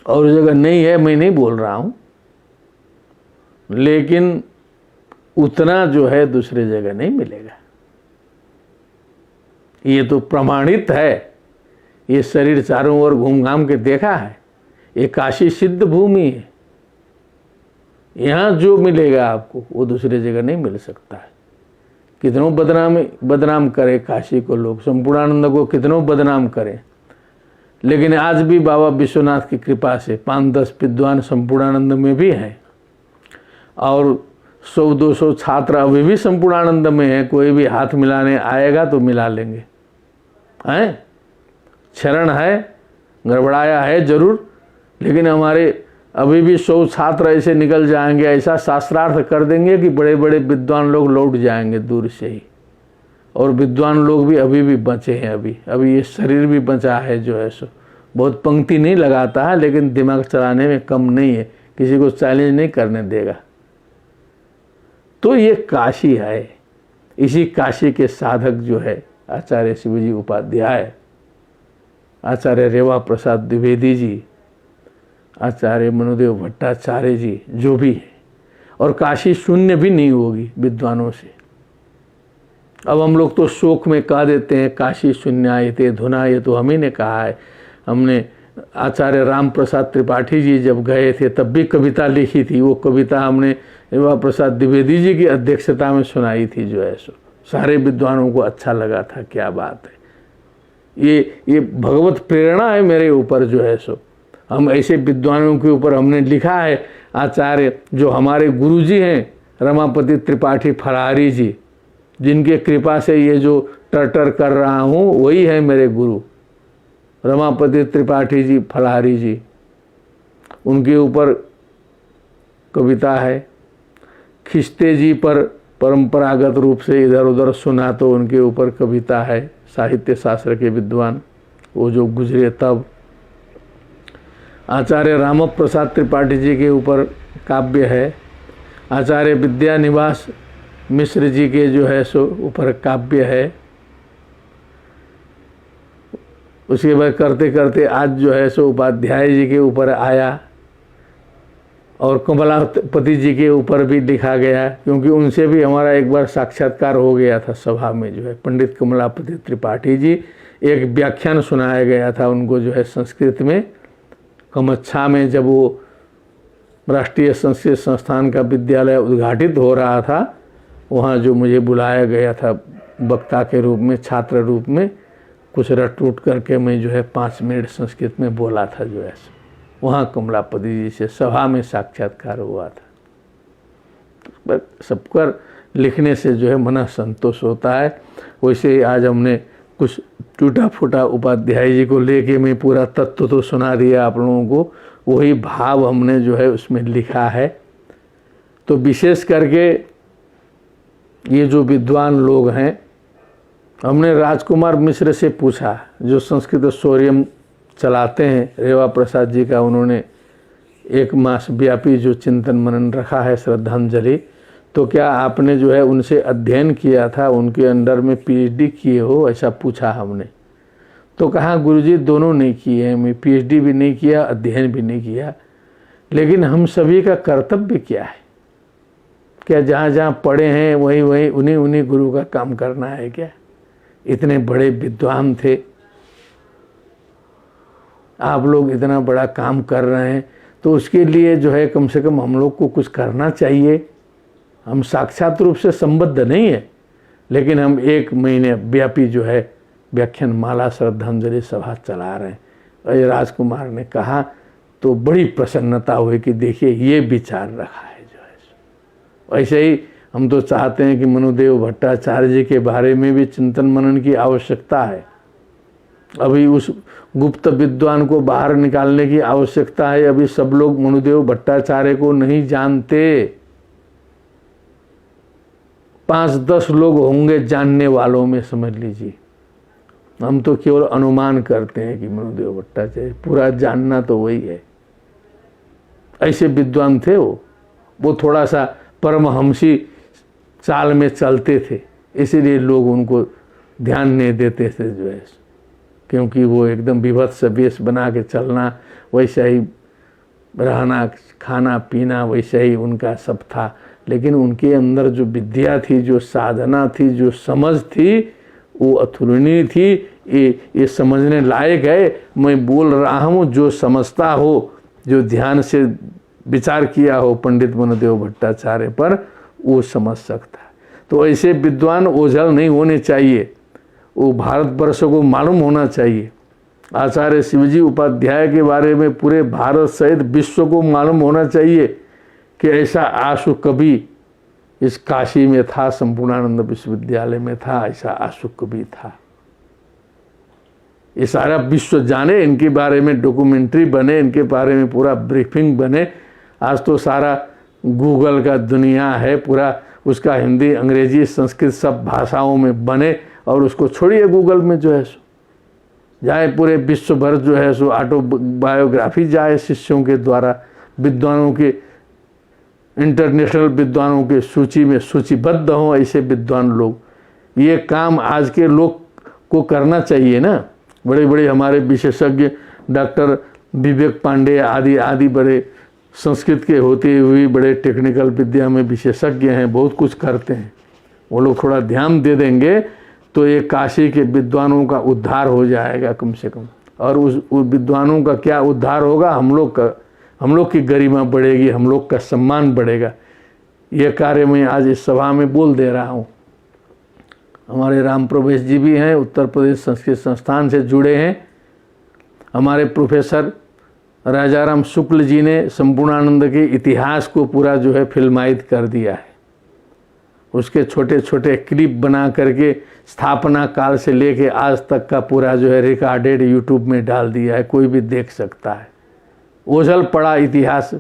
S1: और जगह नहीं है, मैं नहीं बोल रहा हूँ, लेकिन उतना जो है दूसरे जगह नहीं मिलेगा। ये तो प्रमाणित है, ये शरीर चारों ओर घूम घाम के देखा है, ये काशी सिद्ध भूमि है। यहाँ जो मिलेगा आपको वो दूसरे जगह नहीं मिल सकता है। कितनों बदनाम करे काशी को लोग, संपूर्णानंद को कितनों बदनाम करें, लेकिन आज भी बाबा विश्वनाथ की कृपा से 5-10 विद्वान संपूर्णानंद में भी हैं, और 100-200 छात्र अभी भी संपूर्णानंद में हैं। कोई भी हाथ मिलाने आएगा तो मिला लेंगे, हैं? क्षरण है, गड़बड़ाया है जरूर, लेकिन हमारे अभी भी 100 छात्र ऐसे निकल जाएंगे, ऐसा शास्त्रार्थ कर देंगे कि बड़े बड़े विद्वान लोग लौट जाएंगे दूर से ही। और विद्वान लोग भी अभी भी बचे हैं, अभी ये शरीर भी बचा है जो है सो। बहुत पंक्ति नहीं लगाता है, लेकिन दिमाग चलाने में कम नहीं है, किसी को चैलेंज नहीं करने देगा। तो ये काशी है। इसी काशी के साधक जो है आचार्य शिवजी उपाध्याय, आचार्य रेवा प्रसाद द्विवेदी जी, आचार्य मनुदेव भट्टाचार्य जी, जो भी है। और काशी शून्य भी नहीं होगी विद्वानों से। अब हम लोग तो शोक में कह देते हैं काशी शून्यायते धुना, ये तो हम ही ने कहा है। हमने आचार्य राम प्रसाद त्रिपाठी जी जब गए थे तब भी कविता लिखी थी। वो कविता हमने रेवा प्रसाद द्विवेदी जी की अध्यक्षता में सुनाई थी जो है सो। सारे विद्वानों को अच्छा लगा था। क्या बात है, ये भगवत प्रेरणा है मेरे ऊपर जो है सो। हम ऐसे विद्वानों के ऊपर हमने लिखा है। आचार्य जो हमारे गुरु जी हैं रमापति त्रिपाठी फरारी जी, जिनके कृपा से ये जो टर कर रहा हूँ वही है मेरे गुरु रमापति त्रिपाठी जी फलारी जी। उनके ऊपर कविता है। खिस्ते जी पर परंपरागत रूप से इधर उधर सुना तो उनके ऊपर कविता है। साहित्य शास्त्र के विद्वान वो जो गुजरे तब। आचार्य राम प्रसाद त्रिपाठी जी के ऊपर काव्य है। आचार्य विद्यानिवास मिश्र जी के जो है सो ऊपर काव्य है। उसके बाद करते करते आज जो है सो उपाध्याय जी के ऊपर आया, और कमलापति जी के ऊपर भी लिखा गया, क्योंकि उनसे भी हमारा एक बार साक्षात्कार हो गया था सभा में जो है। पंडित कमलापति त्रिपाठी जी, एक व्याख्यान सुनाया गया था उनको जो है संस्कृत में कमच्छा में, जब वो राष्ट्रीय संस्कृत संस्थान का विद्यालय उद्घाटित हो रहा था। वहाँ जो मुझे बुलाया गया था वक्ता के रूप में, छात्र रूप में, कुछ रट उट करके मैं जो है 5 मिनट संस्कृत में बोला था जो है। वहाँ कमलापति जी से सभा में साक्षात्कार हुआ था। सबकर लिखने से जो है मन संतोष होता है। वैसे ही आज हमने कुछ टूटा फूटा उपाध्याय जी को लेके मैं पूरा तत्व तो सुना दिया आप लोगों को, वही भाव हमने जो है उसमें लिखा है। तो विशेष करके ये जो विद्वान लोग हैं, हमने राजकुमार मिश्र से पूछा जो संस्कृत शौर्यम चलाते हैं रेवा प्रसाद जी का। उन्होंने 1 मास व्यापी जो चिंतन मनन रखा है श्रद्धांजलि, तो क्या आपने जो है उनसे अध्ययन किया था, उनके अंडर में पीएचडी किए हो, ऐसा पूछा हमने। तो कहा गुरुजी दोनों नहीं किए हैं, मैं पीएचडी भी नहीं किया, अध्ययन भी नहीं किया, लेकिन हम सभी का कर्तव्य क्या है? क्या जहाँ जहाँ पढ़े हैं वहीं वहीं उन्हीं गुरु का काम करना है क्या? इतने बड़े विद्वान थे, आप लोग इतना बड़ा काम कर रहे हैं, तो उसके लिए जो है कम से कम हम लोग को कुछ करना चाहिए। हम साक्षात रूप से संबद्ध नहीं है, लेकिन हम 1 महीने व्यापी जो है व्याख्यान माला श्रद्धांजलि सभा चला रहे हैं। और राजकुमार ने कहा तो बड़ी प्रसन्नता हुई कि देखिए ये विचार रखा है जो है। ऐसे ही हम तो चाहते हैं कि मनुदेव भट्टाचार्य जी के बारे में भी चिंतन मनन की आवश्यकता है। अभी उस गुप्त विद्वान को बाहर निकालने की आवश्यकता है। अभी सब लोग मनुदेव भट्टाचार्य को नहीं जानते। 5-10 लोग होंगे जानने वालों में, समझ लीजिए। हम तो केवल अनुमान करते हैं कि मनुदेव भट्टाचार्य, पूरा जानना तो वही है। ऐसे विद्वान थे वो। वो थोड़ा सा परमहंसी चाल में चलते थे, इसीलिए लोग उनको ध्यान नहीं देते थे जो है, क्योंकि वो एकदम विभत्स वेश बना के चलना, वैसा ही रहना, खाना पीना वैसा ही उनका सब था। लेकिन उनके अंदर जो विद्या थी, जो साधना थी, जो समझ थी, वो अतुलनीय थी। ये समझने लायक है। मैं बोल रहा हूँ, जो समझता हो, जो ध्यान से विचार किया हो पंडित मनदेव भट्टाचार्य पर, वो समझ सकता है। तो ऐसे विद्वान ओझल नहीं होने चाहिए, वो भारतवर्ष को मालूम होना चाहिए। आचार्य शिवजी उपाध्याय के बारे में पूरे भारत सहित विश्व को मालूम होना चाहिए कि ऐसा आशु कवि इस काशी में था, संपूर्णानंद विश्वविद्यालय में था, ऐसा आशु कवि था। ये सारा विश्व जाने, इनके बारे में डॉक्यूमेंट्री बने, इनके बारे में पूरा ब्रीफिंग बने। आज तो सारा गूगल का दुनिया है, पूरा उसका हिंदी, अंग्रेजी, संस्कृत सब भाषाओं में बने, और उसको छोड़िए गूगल में जो है सो जाए, पूरे विश्व भर जो है सो ऑटोबायोग्राफी जाए शिष्यों के द्वारा, विद्वानों के, इंटरनेशनल विद्वानों के सूची में सूचीबद्ध हों ऐसे विद्वान लोग। ये काम आज के लोग को करना चाहिए ना। बड़े बड़े हमारे विशेषज्ञ डॉक्टर विवेक पांडे आदि आदि बड़े संस्कृत के होते हुए बड़े टेक्निकल विद्या में विशेषज्ञ हैं, बहुत कुछ करते हैं। वो लोग थोड़ा ध्यान दे देंगे तो ये काशी के विद्वानों का उद्धार हो जाएगा कम से कम। और उस विद्वानों का क्या उद्धार होगा, हम लोग की गरिमा बढ़ेगी, हम लोग का सम्मान बढ़ेगा। ये कार्य मैं आज इस सभा में बोल दे रहा हूँ। हमारे राम प्रवेश जी भी हैं, उत्तर प्रदेश संस्कृत संस्थान से जुड़े हैं। हमारे प्रोफेसर राजाराम शुक्ल जी ने संपूर्णानंद के इतिहास को पूरा जो है फिल्मायित कर दिया है। उसके छोटे छोटे क्लिप बना करके स्थापना काल से लेके आज तक का पूरा जो है रिकॉर्डेड यूट्यूब में डाल दिया है, कोई भी देख सकता है। ओझल पड़ा इतिहास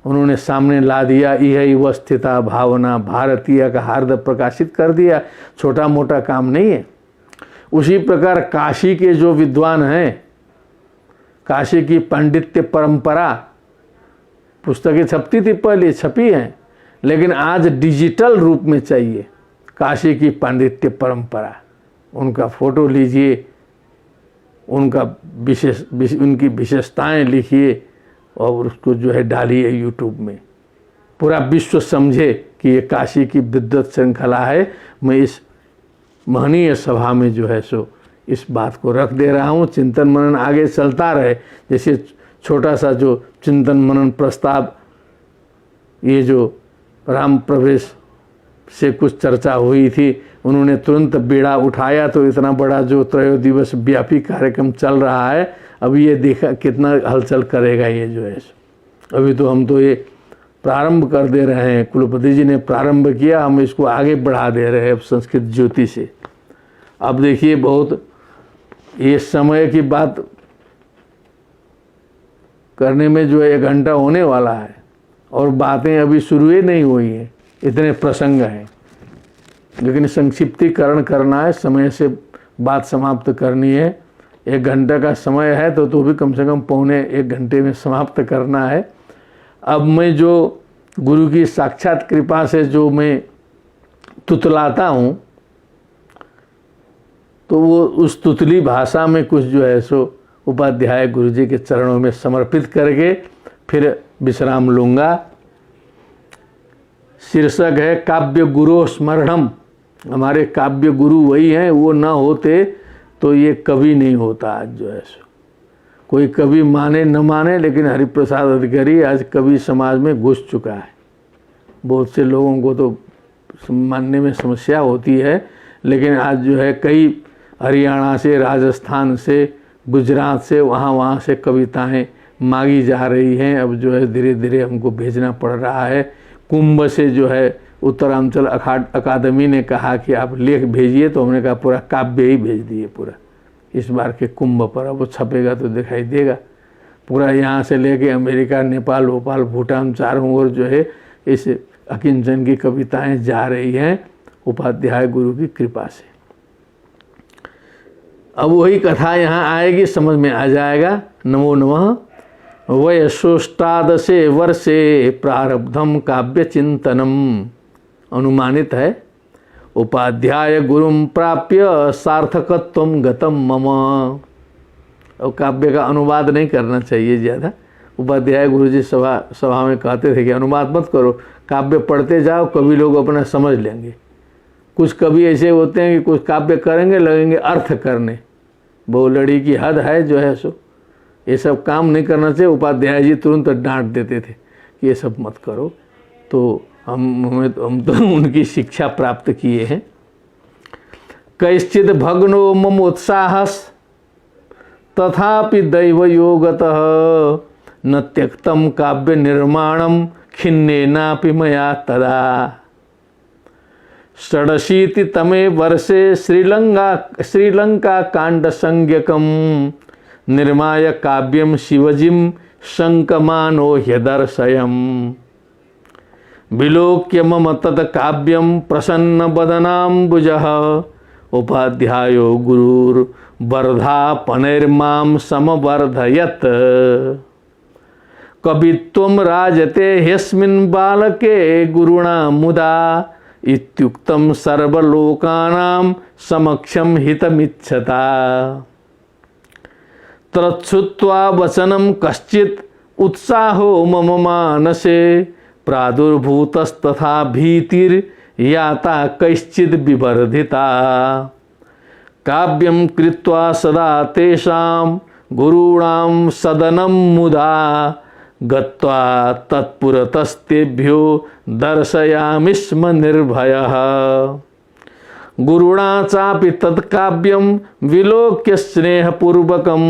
S1: उन्होंने सामने ला दिया। यह वस्थिता भावना भारतीय का हार्द प्रकाशित कर दिया, छोटा मोटा काम नहीं है। उसी प्रकार काशी के जो विद्वान हैं, काशी की पांडित्य परंपरा, पुस्तकें छपती थी पहले, छपी हैं, लेकिन आज डिजिटल रूप में चाहिए काशी की पांडित्य परंपरा। उनका फोटो लीजिए, उनका उनकी विशेषताएं लिखिए और उसको जो है डालिए यूट्यूब में, पूरा विश्व समझे कि ये काशी की विद्वत श्रृंखला है। मैं इस महनीय सभा में जो है सो इस बात को रख दे रहा हूँ। चिंतन मनन आगे चलता रहे। जैसे छोटा सा जो चिंतन मनन प्रस्ताव, ये जो राम प्रवेश से कुछ चर्चा हुई थी, उन्होंने तुरंत बीड़ा उठाया तो इतना बड़ा जो त्रयोदिवस व्यापी कार्यक्रम चल रहा है, अभी ये देखा कितना हलचल करेगा ये जो है। अभी तो हम तो ये प्रारंभ कर दे रहे हैं, कुलपति जी ने प्रारंभ किया, हम इसको आगे बढ़ा दे रहे हैं संस्कृत ज्योति से। अब देखिए बहुत ये समय की बात करने में जो है 1 घंटा होने वाला है और बातें अभी शुरू ही नहीं हुई हैं, इतने प्रसंग हैं। लेकिन संक्षिप्तीकरण करना है, समय से बात समाप्त करनी है। 1 घंटे का समय है तो भी कम से कम पौने 1 घंटे में समाप्त करना है। अब मैं जो गुरु की साक्षात कृपा से जो मैं तुतलाता हूँ, तो वो उस तुतली भाषा में कुछ जो है सो उपाध्याय गुरु जी के चरणों में समर्पित करके फिर विश्राम लूँगा। शीर्षक है काव्य गुरु स्मरणम। हमारे काव्य गुरु वही हैं, वो ना होते तो ये कवि नहीं होता। आज जो है सो कोई कवि माने न माने, लेकिन हरिप्रसाद अधिकारी आज कवि समाज में घुस चुका है। बहुत से लोगों को तो मानने में समस्या होती है, लेकिन आज जो है कई हरियाणा से, राजस्थान से, गुजरात से, वहाँ से कविताएं मांगी जा रही हैं। अब जो है धीरे धीरे हमको भेजना पड़ रहा है। कुंभ से जो है उत्तरांचल अकादमी ने कहा कि आप लेख भेजिए, तो हमने कहा पूरा काव्य ही भेज दिए पूरा इस बार के कुंभ पर। अब वो छपेगा तो दिखाई देगा पूरा, यहाँ से लेके अमेरिका, नेपाल, भोपाल, भूटान, चारों ओर जो है इस अकिंचन की कविताएं जा रही हैं उपाध्याय गुरु की कृपा से। अब वही कथा यहाँ आएगी, समझ में आ जाएगा। नमो नमः। वयसोष्टादशे वर्षे प्रारब्धम काव्य चिंतनम। अनुमानित है उपाध्याय गुरुम प्राप्य सार्थकत्वम गतम मम। और काव्य का अनुवाद नहीं करना चाहिए ज़्यादा। उपाध्याय गुरुजी सभा में कहते थे कि अनुवाद मत करो, काव्य पढ़ते जाओ, कवि लोग अपना समझ लेंगे। कुछ कवि ऐसे होते हैं कि कुछ काव्य करेंगे लगेंगे अर्थ करने, वो लड़ी की हद है जो है सो। ये सब काम नहीं करना चाहिए। उपाध्याय जी तुरंत डांट देते थे कि ये सब मत करो। तो हम तो उनकी शिक्षा प्राप्त किए हैं। कैश्चित भग्नो ममोत्साहस तथापि दैवयोगतः न त्यक्तम काव्य निर्माणम खिन्नेनापि मया तदा। षडशीतितमे वर्षे श्रीलंका कांड संज्ञकम निर्माय काव्यम शिवजिम शंकमानो ह्यदर्शयम्। विलोक्य मम तत् काव्यम प्रसन्न बदनाम्बुजः उपाध्यायो गुरुर्वर्धापनैर्मां समवर्धयत्। कवित्वं राजते ह्यस्मिन् बालके गुरुणा मुदा इत्युक्तं सर्वलोकानां समक्षं हितमिच्छता। तच्छ्रुत्वा वचनं कश्चित् उत्साहो मम मानसे प्रादुर्भूतस्तथा भीतिर्याता कैश्चिद् विवर्धिता। काव्यं कृत्वा सदा तेषां गुरूणां सदनं मुदा गत्वा तत्पुरतस्तेभ्यो दर्शयामि स्म निर्भयः। गुरुणा चापि तत्काव्यं विलोक्य स्नेहपूर्वकं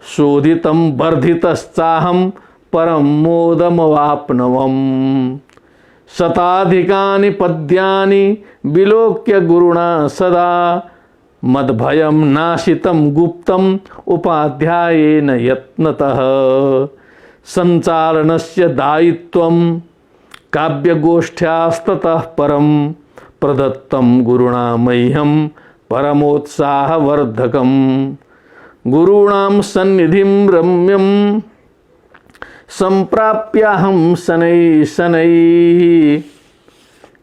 S1: शोधितं वर्धितश्चाहं परं मोदमवाप्नवम्। शताधिकानि पद्यानि विलोक्य गुरुणा सदा मद्भयं नाशितं गुप्तम् उपाध्यायेन यत्नतः। संचालनस्य दायित्वं काव्यगोष्ठ्यास्ततः परं प्रदत्तं गुरुणा मह्यं परमोत्साहवर्धकं। गुरूणां सन्निधिं रम्यं सम्प्राप्याहं शनैः शनैः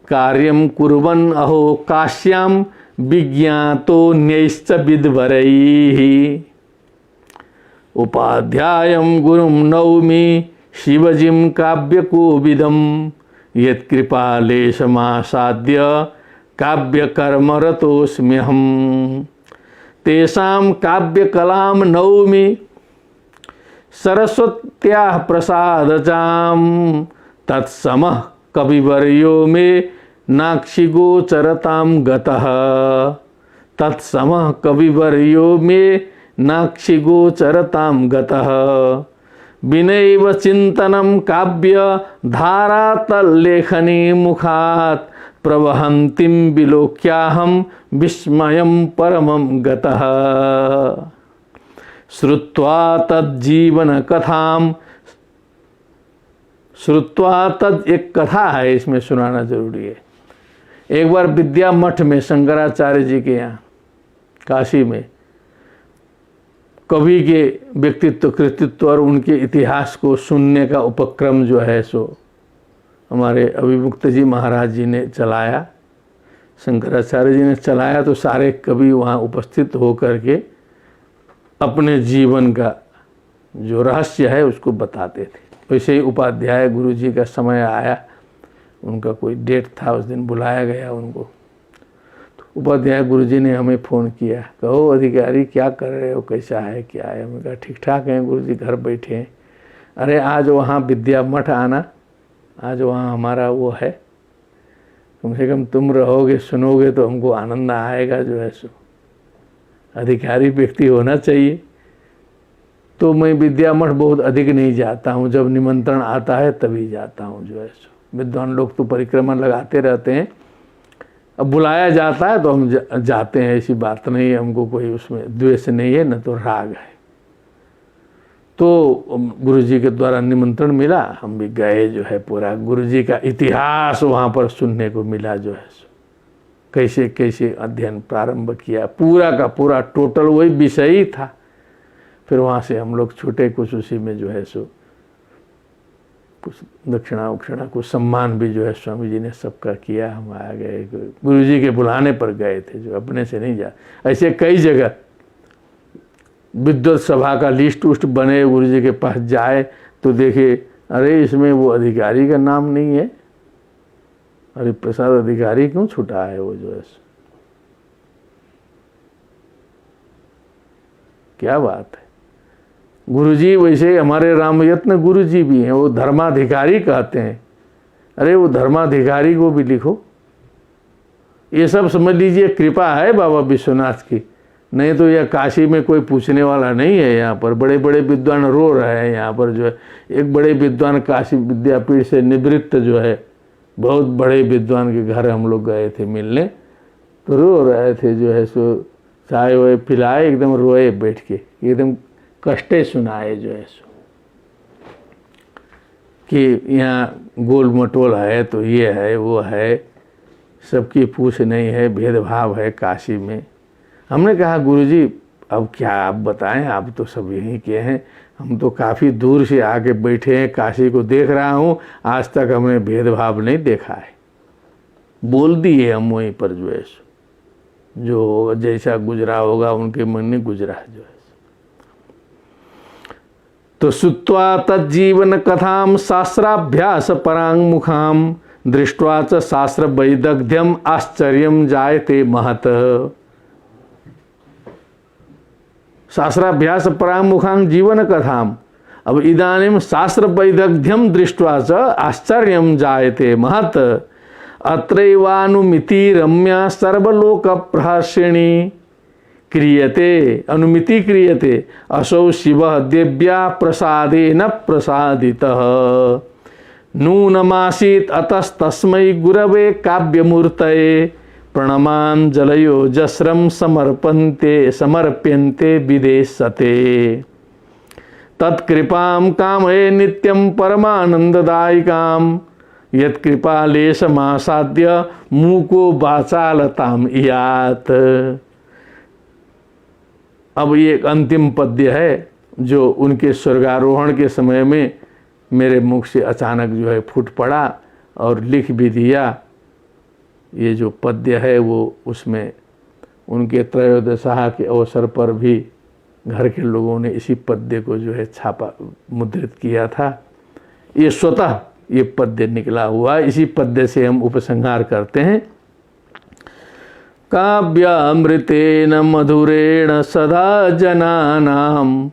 S1: कार्यं कुर्वन् अहो काश्यां विज्ञातोऽन्यैश्च विद्वरैः। उपाध्यायं गुरुं नौमि शिवजिं काव्यकोविदं यत्कृपालेशमासाद्य काव्यकर्मरतोऽस्म्यहं। तेषां काव्यकलां नौमि सरस्वत्याः प्रसादजां। तत्समः कविवर्यो मे नाक्षिगोचरतां गतः। तत्समः कविवर्यो मे नाक्षिगोचरतां गतः। विनैव चिन्तनं काव्य धारातल्लेखनी मुखात् प्रवहन्तीं विलोक्याहं विस्मयं परमं गतः। श्रुत्वा तज्जीवन कथाम, श्रुत्वा तद एक कथा है, इसमें सुनाना जरूरी है। एक बार विद्या मठ में शंकराचार्य जी के यहाँ काशी में कवि के व्यक्तित्व कृतित्व और उनके इतिहास को सुनने का उपक्रम जो है सो हमारे अभिमुक्त जी महाराज जी ने चलाया, शंकराचार्य जी ने चलाया। तो सारे कवि वहाँ उपस्थित होकर के अपने जीवन का जो रहस्य है उसको बताते थे। वैसे ही उपाध्याय गुरु जी का समय आया, उनका कोई डेट था, उस दिन बुलाया गया उनको। तो उपाध्याय गुरु जी ने हमें फ़ोन किया, कहो अधिकारी क्या कर रहे हो, कैसा है क्या है। मैंने कहा ठीक ठाक हैं गुरु जी, घर बैठे हैं। अरे आज वहाँ विद्या मठ आना, आज वहाँ हमारा वो है, कम से कम तुम रहोगे सुनोगे तो हमको आनंद आएगा जो है सो। अधिकारी व्यक्ति होना चाहिए। तो मैं विद्या मठ बहुत अधिक नहीं जाता हूँ, जब निमंत्रण आता है तभी जाता हूँ जो है सो। विद्वान लोग तो परिक्रमा लगाते रहते हैं, अब बुलाया जाता है तो हम जाते हैं, ऐसी बात नहीं है। हमको कोई उसमें द्वेष नहीं है, न तो राग है। तो गुरुजी के द्वारा निमंत्रण मिला, हम भी गए जो है। पूरा गुरुजी का इतिहास वहाँ पर सुनने को मिला जो है सो। कैसे कैसे अध्ययन प्रारंभ किया, पूरा का पूरा टोटल वही विषय ही था। फिर वहाँ से हम लोग छूटे, कुछ उसी में जो है सो कुछ दक्षिणा उक्षिणा कुछ सम्मान भी जो है स्वामी जी ने सबका किया। हम आ गए, गुरु जी के बुलाने पर गए थे, जो अपने से नहीं जा। ऐसे कई जगह विद्वत सभा का लिस्ट उस्ट बने, गुरु जी के पास जाए तो देखे अरे इसमें वो अधिकारी का नाम नहीं है, अरे प्रसाद अधिकारी क्यों छुटा है वो जो है। क्या बात है। गुरुजी वैसे हमारे रामयत्न गुरुजी भी हैं, वो धर्माधिकारी कहते हैं। अरे वो धर्माधिकारी को भी लिखो। ये सब समझ लीजिए कृपा है बाबा विश्वनाथ की, नहीं तो यह काशी में कोई पूछने वाला नहीं है। यहाँ पर बड़े बड़े विद्वान रो रहे हैं। यहाँ पर जो है एक बड़े विद्वान काशी विद्यापीठ से निवृत्त जो है, बहुत बड़े विद्वान के घर हम लोग गए थे मिलने, तो रो रहे थे जो है सो, चाय वाय पिलाए, एकदम रोए बैठ के, एकदम कष्टे सुनाए जो है सो कि यहाँ गोल मटोल है तो ये है वो है, सबकी पूछ नहीं है, भेदभाव है काशी में। हमने कहा गुरुजी अब क्या आप बताएं, आप तो सब यहीं के हैं, हम तो काफ़ी दूर से आके बैठे हैं, काशी को देख रहा हूँ, आज तक हमने भेदभाव नहीं देखा है। बोल दिए हम वहीं पर जो है सो, जो होगा जैसा गुजरा होगा उनके मन में गुजरा जो है। तो सुत्वा तज्जीवन कथाम शास्त्राभ्यास परांग मुखाम दृष्ट्वा च शास्त्र वैदग्ध्यम आश्चर्यम जायते महत। शास्त्राभ्यास परांग मुखाम जीवन कथाम, अब इदानीम शास्त्र वैदग्ध्यम दृष्ट्वा च आश्चर्यम जायते महत। अत्रैवानुमिति रम्या सर्वलोक प्रहर्षिणी क्रियते, अनुमिति क्रियते असौ शिवः देव्या प्रसादेन प्रसादितः। नूनमासीत् अतस्तस्मै गुरवे काव्यमूर्तये प्रणमाञ्जलयो जस्रं समर्प्यन्ते विदेशते। तत्कृपां कामये नित्यं परमानन्ददायिकां यत्कृपालेशमासाद्य मूको वाचालताम इयात। अब ये एक अंतिम पद्य है जो उनके स्वर्गारोहण के समय में मेरे मुख से अचानक जो है फूट पड़ा और लिख भी दिया। ये जो पद्य है वो उसमें उनके त्रयोदशा के अवसर पर भी घर के लोगों ने इसी पद्य को जो है छापा मुद्रित किया था। ये स्वतः ये पद्य निकला हुआ, इसी पद्य से हम उपसंहार करते हैं। काव्यामृतेन मधुरेण सदा जनानां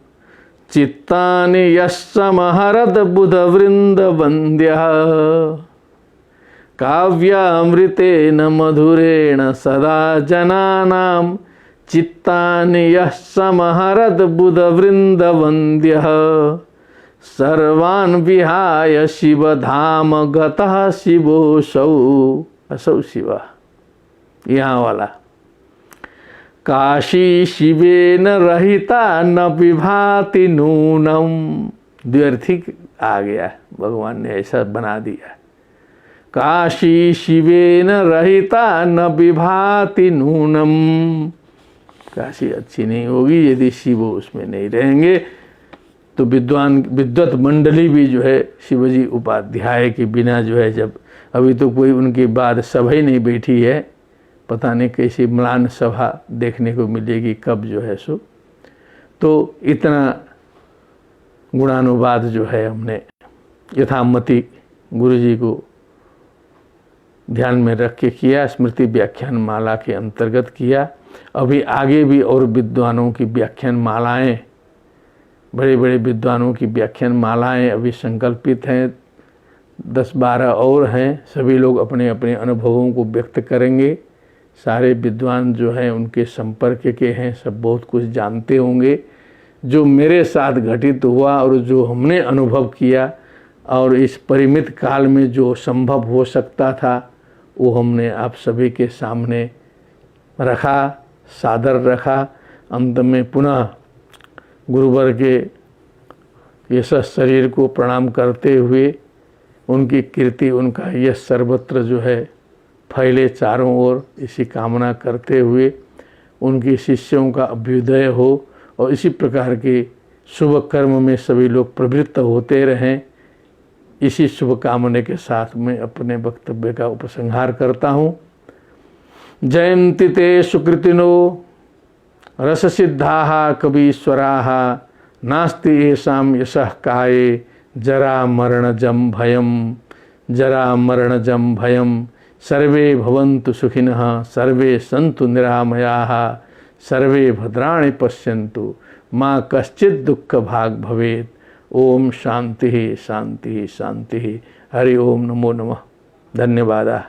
S1: चित्तानि यस्समहरद बुधवृन्दवन्द्यः। काव्यामृतेन मधुरेण सदा जनानां चित्तानि यस्समहरद बुधवृन्दवन्द्यः। सर्वान् विहाय शिवधाम गतः शिवोऽसौ, असौ शिवः। यहाँ वाला काशी शिवेन रहिता न विभाति नूनम, द्व्यर्थिक आ गया, भगवान ने ऐसा बना दिया। काशी शिवेन रहिता न विभाति नूनम, काशी अच्छी नहीं होगी यदि शिव उसमें नहीं रहेंगे। तो विद्वत मंडली भी जो है शिवजी उपाध्याय के बिना जो है, जब अभी तो कोई उनके बाद सभा ही नहीं बैठी है, पता नहीं कैसी म्लान सभा देखने को मिलेगी कब जो है सो। तो इतना गुणानुवाद जो है हमने यथामति गुरुजी को ध्यान में रख के किया, स्मृति व्याख्यान माला के अंतर्गत किया। अभी आगे भी और विद्वानों की व्याख्यान मालाएं, बड़े बड़े विद्वानों की व्याख्यान मालाएं अभी संकल्पित हैं, 10-12 और हैं। सभी लोग अपने अपने अनुभवों को व्यक्त करेंगे। सारे विद्वान जो हैं उनके संपर्क के हैं, सब बहुत कुछ जानते होंगे। जो मेरे साथ घटित हुआ और जो हमने अनुभव किया और इस परिमित काल में जो संभव हो सकता था वो हमने आप सभी के सामने रखा, सादर रखा। अंत में पुनः गुरुवर के यशस शरीर को प्रणाम करते हुए उनकी कीर्ति, उनका यश सर्वत्र जो है फैले चारों ओर, इसी कामना करते हुए उनके शिष्यों का अभ्युदय हो और इसी प्रकार के शुभ कर्म में सभी लोग प्रवृत्त होते रहें, इसी शुभकामना के साथ मैं अपने वक्तव्य का उपसंहार करता हूँ। जयन्ति ते सुकृतिनो रससिद्धाः कवीश्वराः नास्ति येषां यशः काये जरा मरणजं भयं सर्वे भवन्तु सुखिनः सर्वे सन्तु निरामयाः सर्वे भद्राणि पश्यन्तु माँ कश्चित् दुःख भाग् भवेत्। ओम शांति शांति शांति। हरि ओम नमो नमः। धन्यवाद।